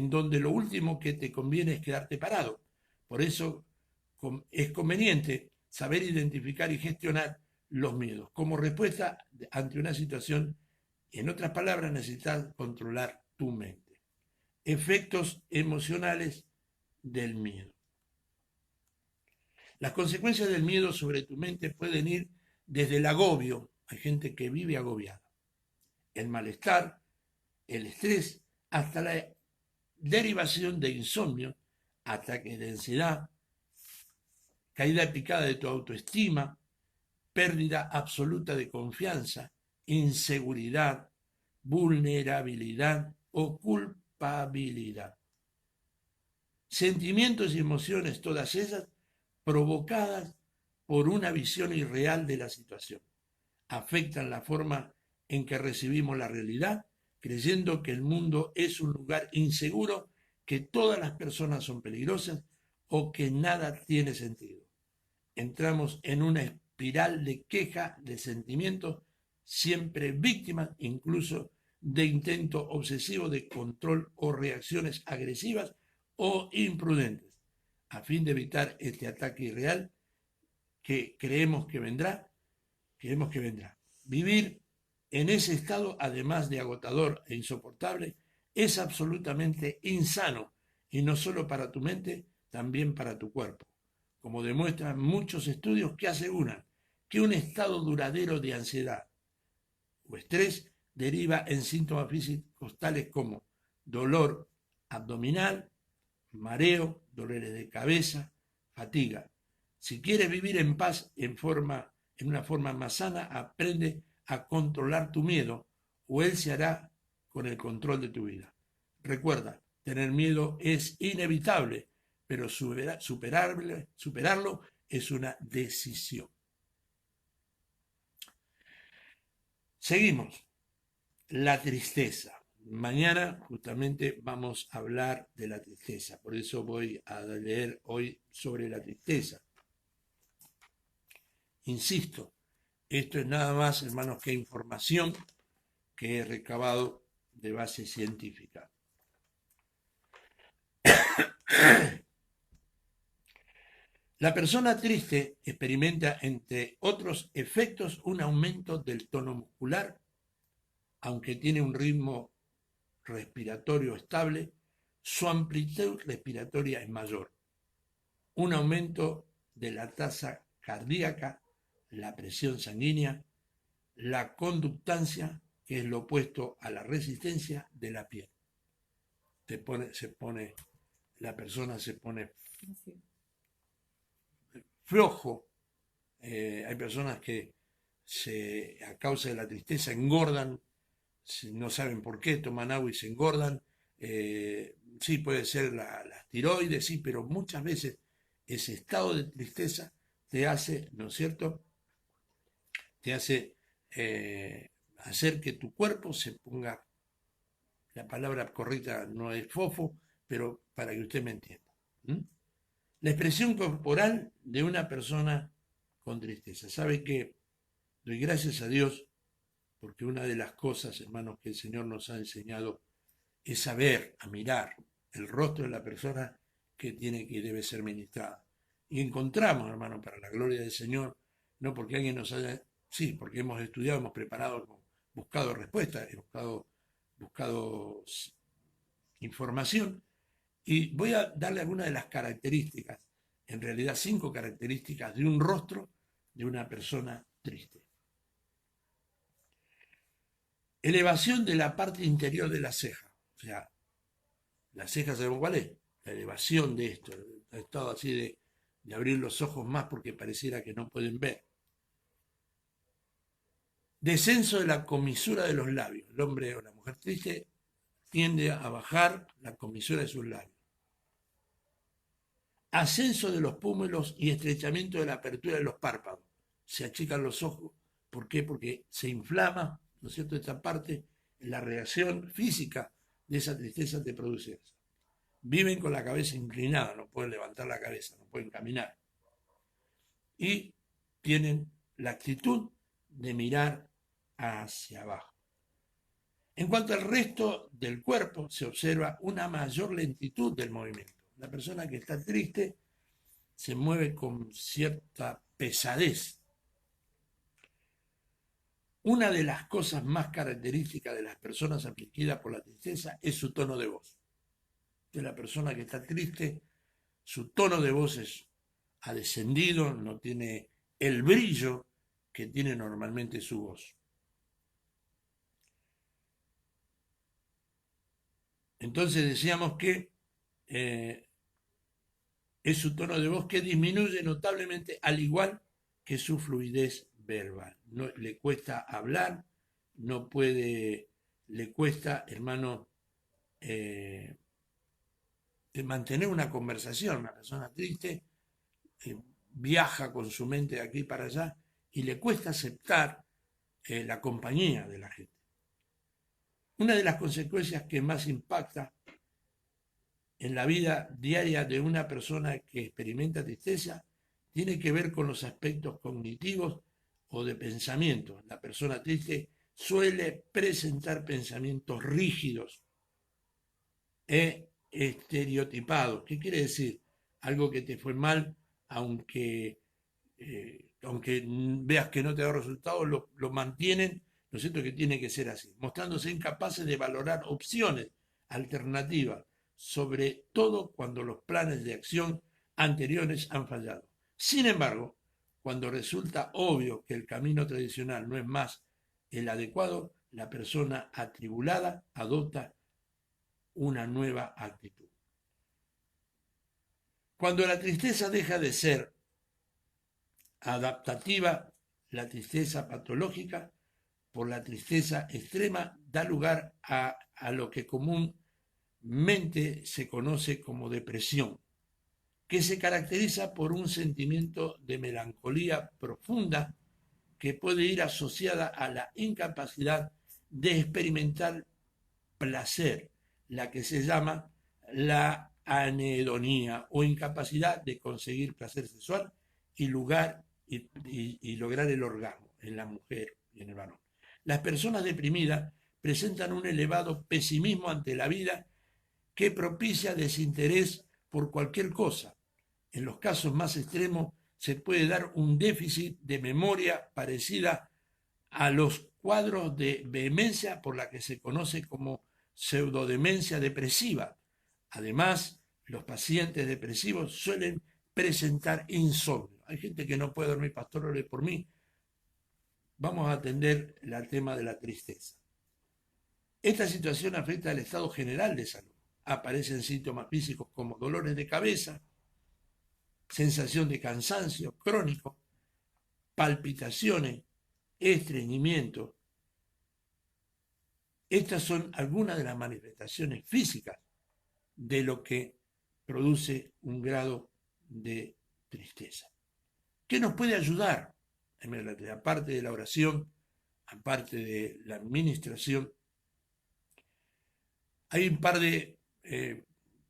donde lo último que te conviene es quedarte parado. Por eso es conveniente saber identificar y gestionar los miedos. Como respuesta ante una situación, en otras palabras, necesitas controlar tu mente. Efectos emocionales del miedo. Las consecuencias del miedo sobre tu mente pueden ir desde el agobio, hay gente que vive agobiada, el malestar, el estrés, hasta la derivación de insomnio, ataques de ansiedad, caída picada de tu autoestima, pérdida absoluta de confianza, inseguridad, vulnerabilidad o culpabilidad. Sentimientos y emociones, todas ellas provocadas por una visión irreal de la situación. Afectan la forma en que recibimos la realidad, creyendo que el mundo es un lugar inseguro, que todas las personas son peligrosas o que nada tiene sentido. Entramos en una espiral de queja, de sentimientos, siempre víctimas incluso de intento obsesivo de control o reacciones agresivas o imprudentes, a fin de evitar este ataque irreal que creemos que vendrá. Vivir en ese estado, además de agotador e insoportable, es absolutamente insano, y no solo para tu mente, también para tu cuerpo, como demuestran muchos estudios que aseguran que un estado duradero de ansiedad o estrés deriva en síntomas físicos tales como dolor abdominal, mareo, dolores de cabeza, fatiga. Si quieres vivir en paz en una forma más sana, aprende a controlar tu miedo, o él se hará con el control de tu vida. Recuerda, tener miedo es inevitable, pero superarlo es una decisión. Seguimos. La tristeza. Mañana justamente vamos a hablar de la tristeza, por eso voy a leer hoy sobre la tristeza. Insisto, esto es nada más, hermanos, que información que he recabado de base científica. La persona triste experimenta, entre otros efectos, un aumento del tono muscular, aunque tiene un ritmo respiratorio estable, su amplitud respiratoria es mayor. Un aumento de la tasa cardíaca, la presión sanguínea, la conductancia, que es lo opuesto a la resistencia de la piel. La persona se pone flojo. Hay personas que a causa de la tristeza engordan, no saben por qué, toman agua y se engordan. Sí, puede ser la tiroides, sí, pero muchas veces ese estado de tristeza te hace, ¿no es cierto? Te hace hacer que tu cuerpo se ponga, la palabra correcta no es fofo, pero para que usted me entienda. La expresión corporal de una persona con tristeza. ¿Sabe qué? Doy gracias a Dios porque una de las cosas, hermanos, que el Señor nos ha enseñado es saber, a mirar el rostro de la persona que tiene que debe ser ministrada. Y encontramos, hermanos, para la gloria del Señor, no porque alguien nos haya, sí, porque hemos estudiado, hemos preparado, hemos buscado respuestas, hemos buscado información, y voy a darle algunas de las características, en realidad 5 características de un rostro de una persona triste. Elevación de la parte interior de la ceja. O sea, la ceja, ¿sabemos cuál es? La elevación de esto. Ha estado así de abrir los ojos más porque pareciera que no pueden ver. Descenso de la comisura de los labios. El hombre o la mujer triste tiende a bajar la comisura de sus labios. Ascenso de los pómulos y estrechamiento de la apertura de los párpados. Se achican los ojos. ¿Por qué? Porque se inflama, ¿no es cierto?, esta parte, la reacción física de esa tristeza te produce eso. Viven con la cabeza inclinada, no pueden levantar la cabeza, no pueden caminar. Y tienen la actitud de mirar hacia abajo. En cuanto al resto del cuerpo, se observa una mayor lentitud del movimiento. La persona que está triste se mueve con cierta pesadez. Una de las cosas más características de las personas afligidas por la tristeza es su tono de voz. De la persona que está triste su tono de voz ha descendido, no tiene el brillo que tiene normalmente su voz. Entonces decíamos que es su tono de voz que disminuye notablemente, al igual que su fluidez verbal. No, le cuesta hablar, no puede, le cuesta, hermano, mantener una conversación. Una persona triste viaja con su mente de aquí para allá y le cuesta aceptar la compañía de la gente. Una de las consecuencias que más impacta en la vida diaria de una persona que experimenta tristeza tiene que ver con los aspectos cognitivos o de pensamiento. La persona triste suele presentar pensamientos rígidos e estereotipados. ¿Qué quiere decir? Algo que te fue mal, aunque veas que no te da resultados, lo mantienen, ¿no es cierto?, que tiene que ser así, mostrándose incapaces de valorar opciones alternativas, sobre todo cuando los planes de acción anteriores han fallado. Sin embargo, cuando resulta obvio que el camino tradicional no es más el adecuado, la persona atribulada adopta una nueva actitud. Cuando la tristeza deja de ser adaptativa, la tristeza patológica, por la tristeza extrema, da lugar a lo que comúnmente se conoce como depresión, que se caracteriza por un sentimiento de melancolía profunda que puede ir asociada a la incapacidad de experimentar placer, la que se llama la anhedonía o incapacidad de conseguir placer sexual y lograr el orgasmo en la mujer y en el varón. Las personas deprimidas presentan un elevado pesimismo ante la vida que propicia desinterés por cualquier cosa. En los casos más extremos se puede dar un déficit de memoria parecida a los cuadros de vehemencia, por la que se conoce como pseudodemencia depresiva. Además, los pacientes depresivos suelen presentar insomnio. Hay gente que no puede dormir, pastor, ore por mí. Vamos a atender el tema de la tristeza. Esta situación afecta al estado general de salud. Aparecen síntomas físicos como dolores de cabeza, sensación de cansancio crónico, palpitaciones, estreñimiento. Estas son algunas de las manifestaciones físicas de lo que produce un grado de tristeza. ¿Qué nos puede ayudar? Aparte de la oración, aparte de la administración, hay un par de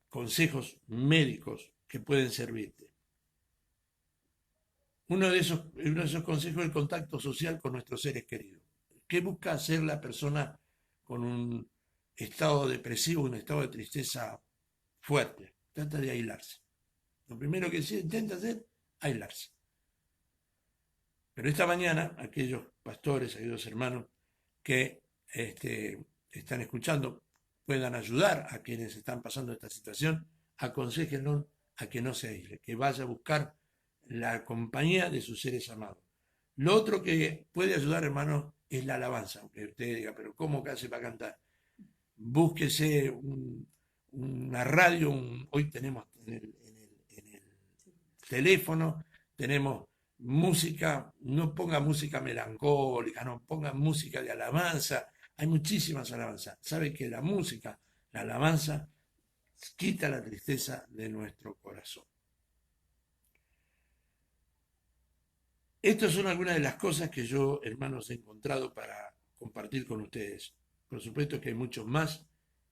consejos médicos que pueden servirte. Uno de esos consejos es el contacto social con nuestros seres queridos. ¿Qué busca hacer la persona con un estado depresivo, un estado de tristeza fuerte? Trata de aislarse. Lo primero que se intenta hacer, aislarse. Pero esta mañana, aquellos pastores, aquellos hermanos que están escuchando, puedan ayudar a quienes están pasando esta situación, aconséjenlo a que no se aísle, que vaya a buscar la compañía de sus seres amados. Lo otro que puede ayudar, hermano, es la alabanza. Aunque usted diga, pero ¿cómo que hace para cantar? Búsquese una radio, hoy tenemos en el teléfono, tenemos música, no ponga música melancólica, no ponga música de alabanza, hay muchísimas alabanzas. ¿Sabe que la música, la alabanza, quita la tristeza de nuestro corazón? Estas son algunas de las cosas que yo, hermanos, he encontrado para compartir con ustedes. Por supuesto que hay muchos más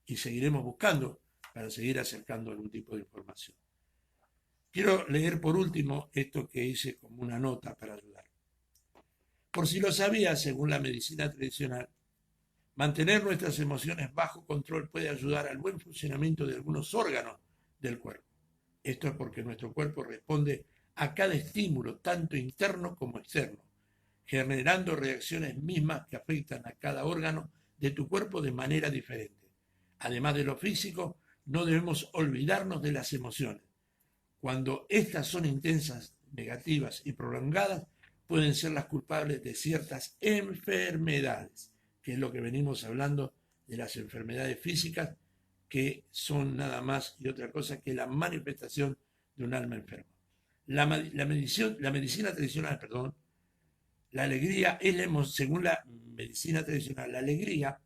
y seguiremos buscando para seguir acercando algún tipo de información. Quiero leer por último esto que hice como una nota para ayudar. Por si lo sabía, según la medicina tradicional, mantener nuestras emociones bajo control puede ayudar al buen funcionamiento de algunos órganos del cuerpo. Esto es porque nuestro cuerpo responde a cada estímulo, tanto interno como externo, generando reacciones mismas que afectan a cada órgano de tu cuerpo de manera diferente. Además de lo físico, no debemos olvidarnos de las emociones. Cuando estas son intensas, negativas y prolongadas, pueden ser las culpables de ciertas enfermedades, que es lo que venimos hablando de las enfermedades físicas, que son nada más y otra cosa que la manifestación de un alma enferma. La medicina tradicional, perdón, la alegría es según la medicina tradicional, la alegría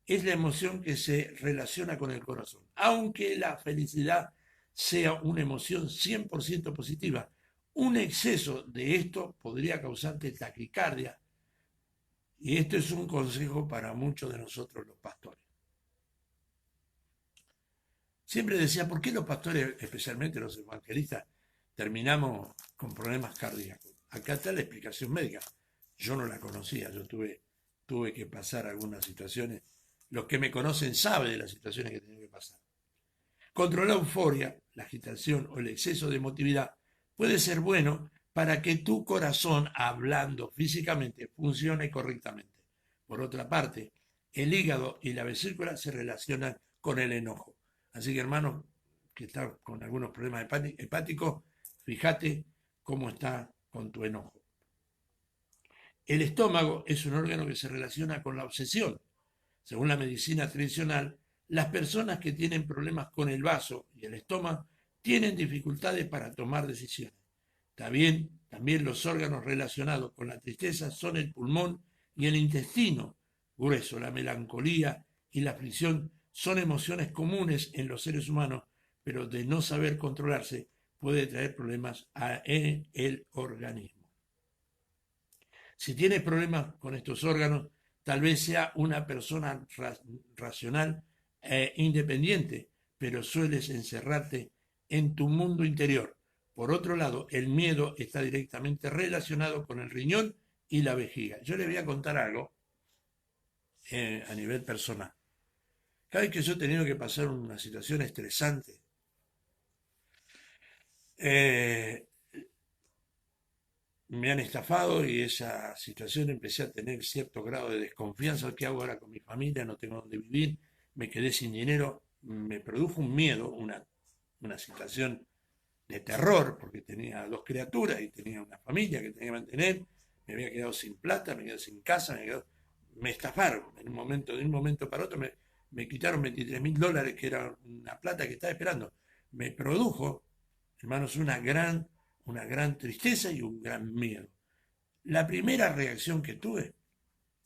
es la emoción que se relaciona con el corazón. Aunque la felicidad sea una emoción 100% positiva, un exceso de esto podría causarte taquicardia. Y esto es un consejo para muchos de nosotros los pastores. Siempre decía, ¿por qué los pastores, especialmente los evangelistas, terminamos con problemas cardíacos? Acá está la explicación médica. Yo no la conocía, yo tuve que pasar algunas situaciones. Los que me conocen saben de las situaciones que tengo que pasar. Controlar la euforia, la agitación o el exceso de emotividad puede ser bueno para que tu corazón, hablando físicamente, funcione correctamente. Por otra parte, el hígado y la vesícula se relacionan con el enojo. Así que, hermano, que está con algunos problemas hepáticos, fíjate cómo está con tu enojo. El estómago es un órgano que se relaciona con la obsesión. Según la medicina tradicional, las personas que tienen problemas con el vaso y el estómago tienen dificultades para tomar decisiones. También los órganos relacionados con la tristeza son el pulmón y el intestino grueso. La melancolía y la aflicción son emociones comunes en los seres humanos, pero de no saber controlarse puede traer problemas en el organismo. Si tienes problemas con estos órganos, tal vez sea una persona racional e independiente, pero sueles encerrarte en tu mundo interior. Por otro lado, el miedo está directamente relacionado con el riñón y la vejiga. Yo le voy a contar algo a nivel personal. Cada vez que yo he tenido que pasar una situación estresante, me han estafado y esa situación empecé a tener cierto grado de desconfianza. ¿Qué hago ahora con mi familia? No tengo dónde vivir, me quedé sin dinero. Me produjo un miedo, una situación de terror, porque tenía dos criaturas y tenía una familia que tenía que mantener. Me había quedado sin plata, me quedé sin casa, me estafaron de un momento para otro. Me quitaron $23.000, que era una plata que estaba esperando. Me produjo, hermanos, una gran tristeza y un gran miedo. La primera reacción que tuve,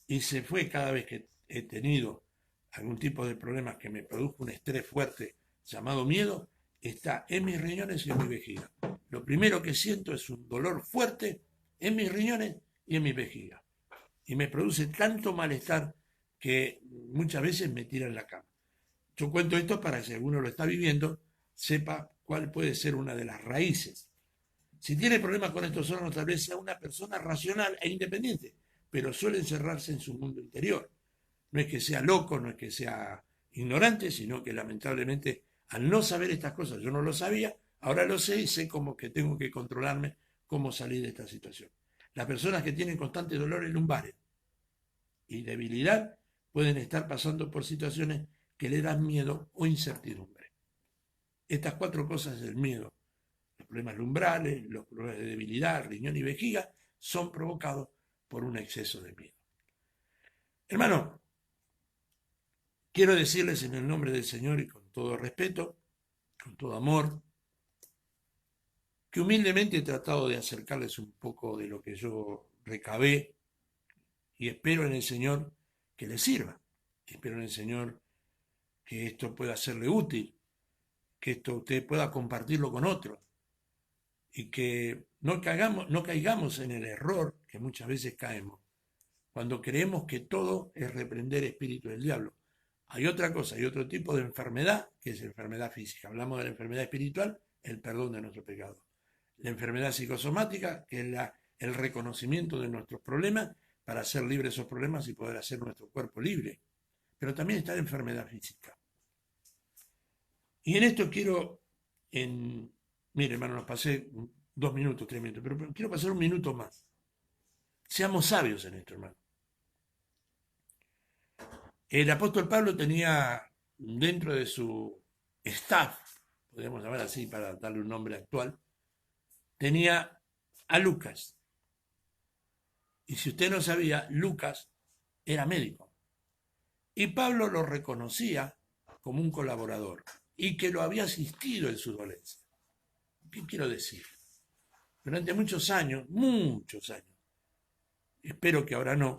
y se fue cada vez que he tenido algún tipo de problemas que me produjo un estrés fuerte llamado miedo, está en mis riñones y en mi vejiga. Lo primero que siento es un dolor fuerte en mis riñones y en mi vejiga. Y me produce tanto malestar que muchas veces me tira en la cama. Yo cuento esto para que si alguno lo está viviendo, sepa cuál puede ser una de las raíces. Si tiene problemas con estos órganos, tal vez sea una persona racional e independiente, pero suele encerrarse en su mundo interior. No es que sea loco, no es que sea ignorante, sino que lamentablemente al no saber estas cosas, yo no lo sabía, ahora lo sé y sé cómo que tengo que controlarme, cómo salir de esta situación. Las personas que tienen constantes dolores lumbares y debilidad pueden estar pasando por situaciones que le dan miedo o incertidumbre. Estas cuatro cosas del miedo, los problemas lumbrales, los problemas de debilidad, riñón y vejiga, son provocados por un exceso de miedo. Hermano, quiero decirles en el nombre del Señor y con todo respeto, con todo amor, que humildemente he tratado de acercarles un poco de lo que yo recabé y espero en el Señor que les sirva. Espero en el Señor que esto pueda serle útil, que esto usted pueda compartirlo con otros y que no caigamos en el error que muchas veces caemos cuando creemos que todo es reprender espíritu del diablo. Hay otra cosa, hay otro tipo de enfermedad que es enfermedad física. Hablamos de la enfermedad espiritual, el perdón de nuestro pecado. La enfermedad psicosomática, que es el reconocimiento de nuestros problemas para hacer libres esos problemas y poder hacer nuestro cuerpo libre. Pero también está la enfermedad física. Y en esto mire hermano, nos pasé 2 minutos, 3 minutos, pero quiero pasar un minuto más. Seamos sabios en esto, hermano. El apóstol Pablo tenía dentro de su staff, podríamos llamar así para darle un nombre actual, tenía a Lucas. Y si usted no sabía, Lucas era médico. Y Pablo lo reconocía como un colaborador y que lo había asistido en su dolencia. ¿Qué quiero decir? Durante muchos años, espero que ahora no,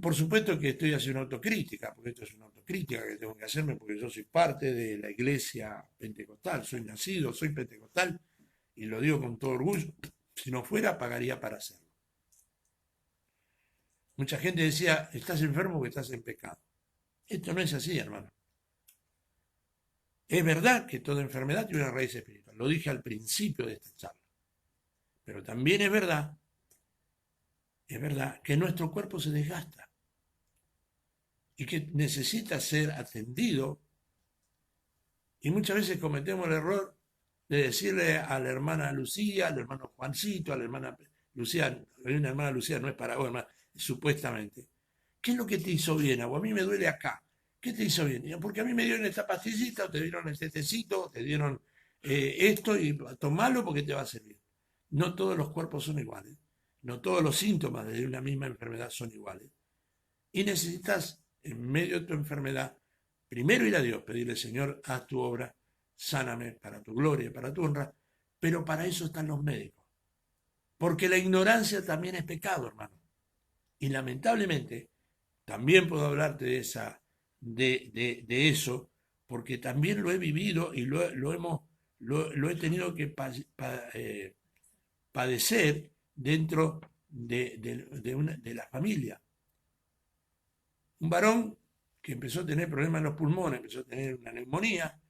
por supuesto que estoy haciendo autocrítica, porque esto es una autocrítica que tengo que hacerme porque yo soy parte de la iglesia pentecostal, soy nacido, soy pentecostal y lo digo con todo orgullo, si no fuera pagaría para hacerlo. Mucha gente decía, estás enfermo porque estás en pecado. Esto no es así, hermano. Es verdad que toda enfermedad tiene una raíz espiritual, lo dije al principio de esta charla, pero también es verdad que nuestro cuerpo se desgasta y que necesita ser atendido. Y muchas veces cometemos el error de decirle a la hermana Lucía, al hermano Juancito, a la hermana Lucía, hay una hermana Lucía, no es para vos, hermana, supuestamente, ¿qué es lo que te hizo bien? O a mí me duele acá. ¿Qué te hizo bien? Porque a mí me dieron esta pastillita, o te dieron este tecito, o te dieron esto, y tomalo porque te va a servir. No todos los cuerpos son iguales. No todos los síntomas de una misma enfermedad son iguales. Y necesitas, en medio de tu enfermedad, primero ir a Dios, pedirle, Señor, haz tu obra, sáname para tu gloria, para tu honra, pero para eso están los médicos. Porque la ignorancia también es pecado, hermano. Y lamentablemente, también puedo hablarte de eso, porque también lo he vivido y lo he tenido que padecer dentro de la familia. Un varón que empezó a tener problemas en los pulmones, empezó a tener una neumonía,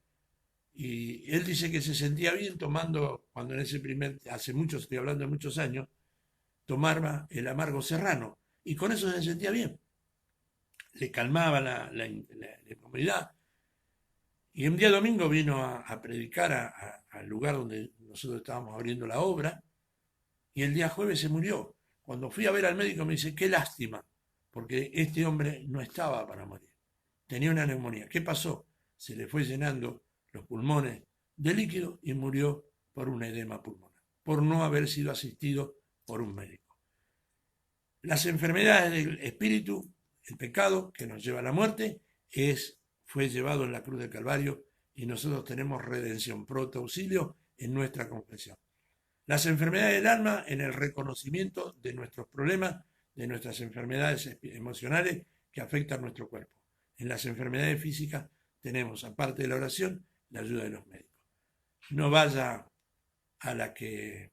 y él dice que se sentía bien tomando, cuando en hace muchos, estoy hablando de muchos años, tomaba el amargo serrano, y con eso se sentía bien. Le calmaba la incomodidad. Y un día domingo vino a predicar al lugar donde nosotros estábamos abriendo la obra, y el día jueves se murió. Cuando fui a ver al médico me dice, qué lástima, porque este hombre no estaba para morir. Tenía una neumonía. ¿Qué pasó? Se le fue llenando los pulmones de líquido y murió por un edema pulmonar, por no haber sido asistido por un médico. Las enfermedades del espíritu, el pecado que nos lleva a la muerte, fue llevado en la cruz del Calvario y nosotros tenemos redención, pronto auxilio en nuestra confesión. Las enfermedades del alma en el reconocimiento de nuestros problemas, de nuestras enfermedades emocionales que afectan nuestro cuerpo. En las enfermedades físicas tenemos, aparte de la oración, la ayuda de los médicos. No vaya a la que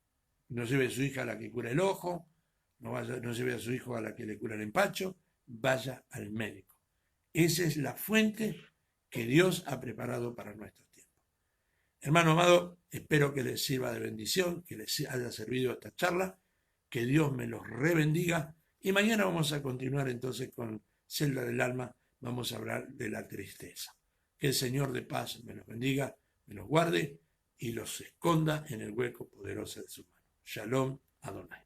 no lleve a su hija a la que cura el ojo, no lleve a su hijo a la que le cura el empacho, vaya al médico. Esa es la fuente que Dios ha preparado para nuestros tiempos. Hermano amado, espero que les sirva de bendición, que les haya servido esta charla, que Dios me los rebendiga y mañana vamos a continuar entonces con Celda del Alma, vamos a hablar de la tristeza. Que el Señor de paz me los bendiga, me los guarde y los esconda en el hueco poderoso de su mano. Shalom Adonai.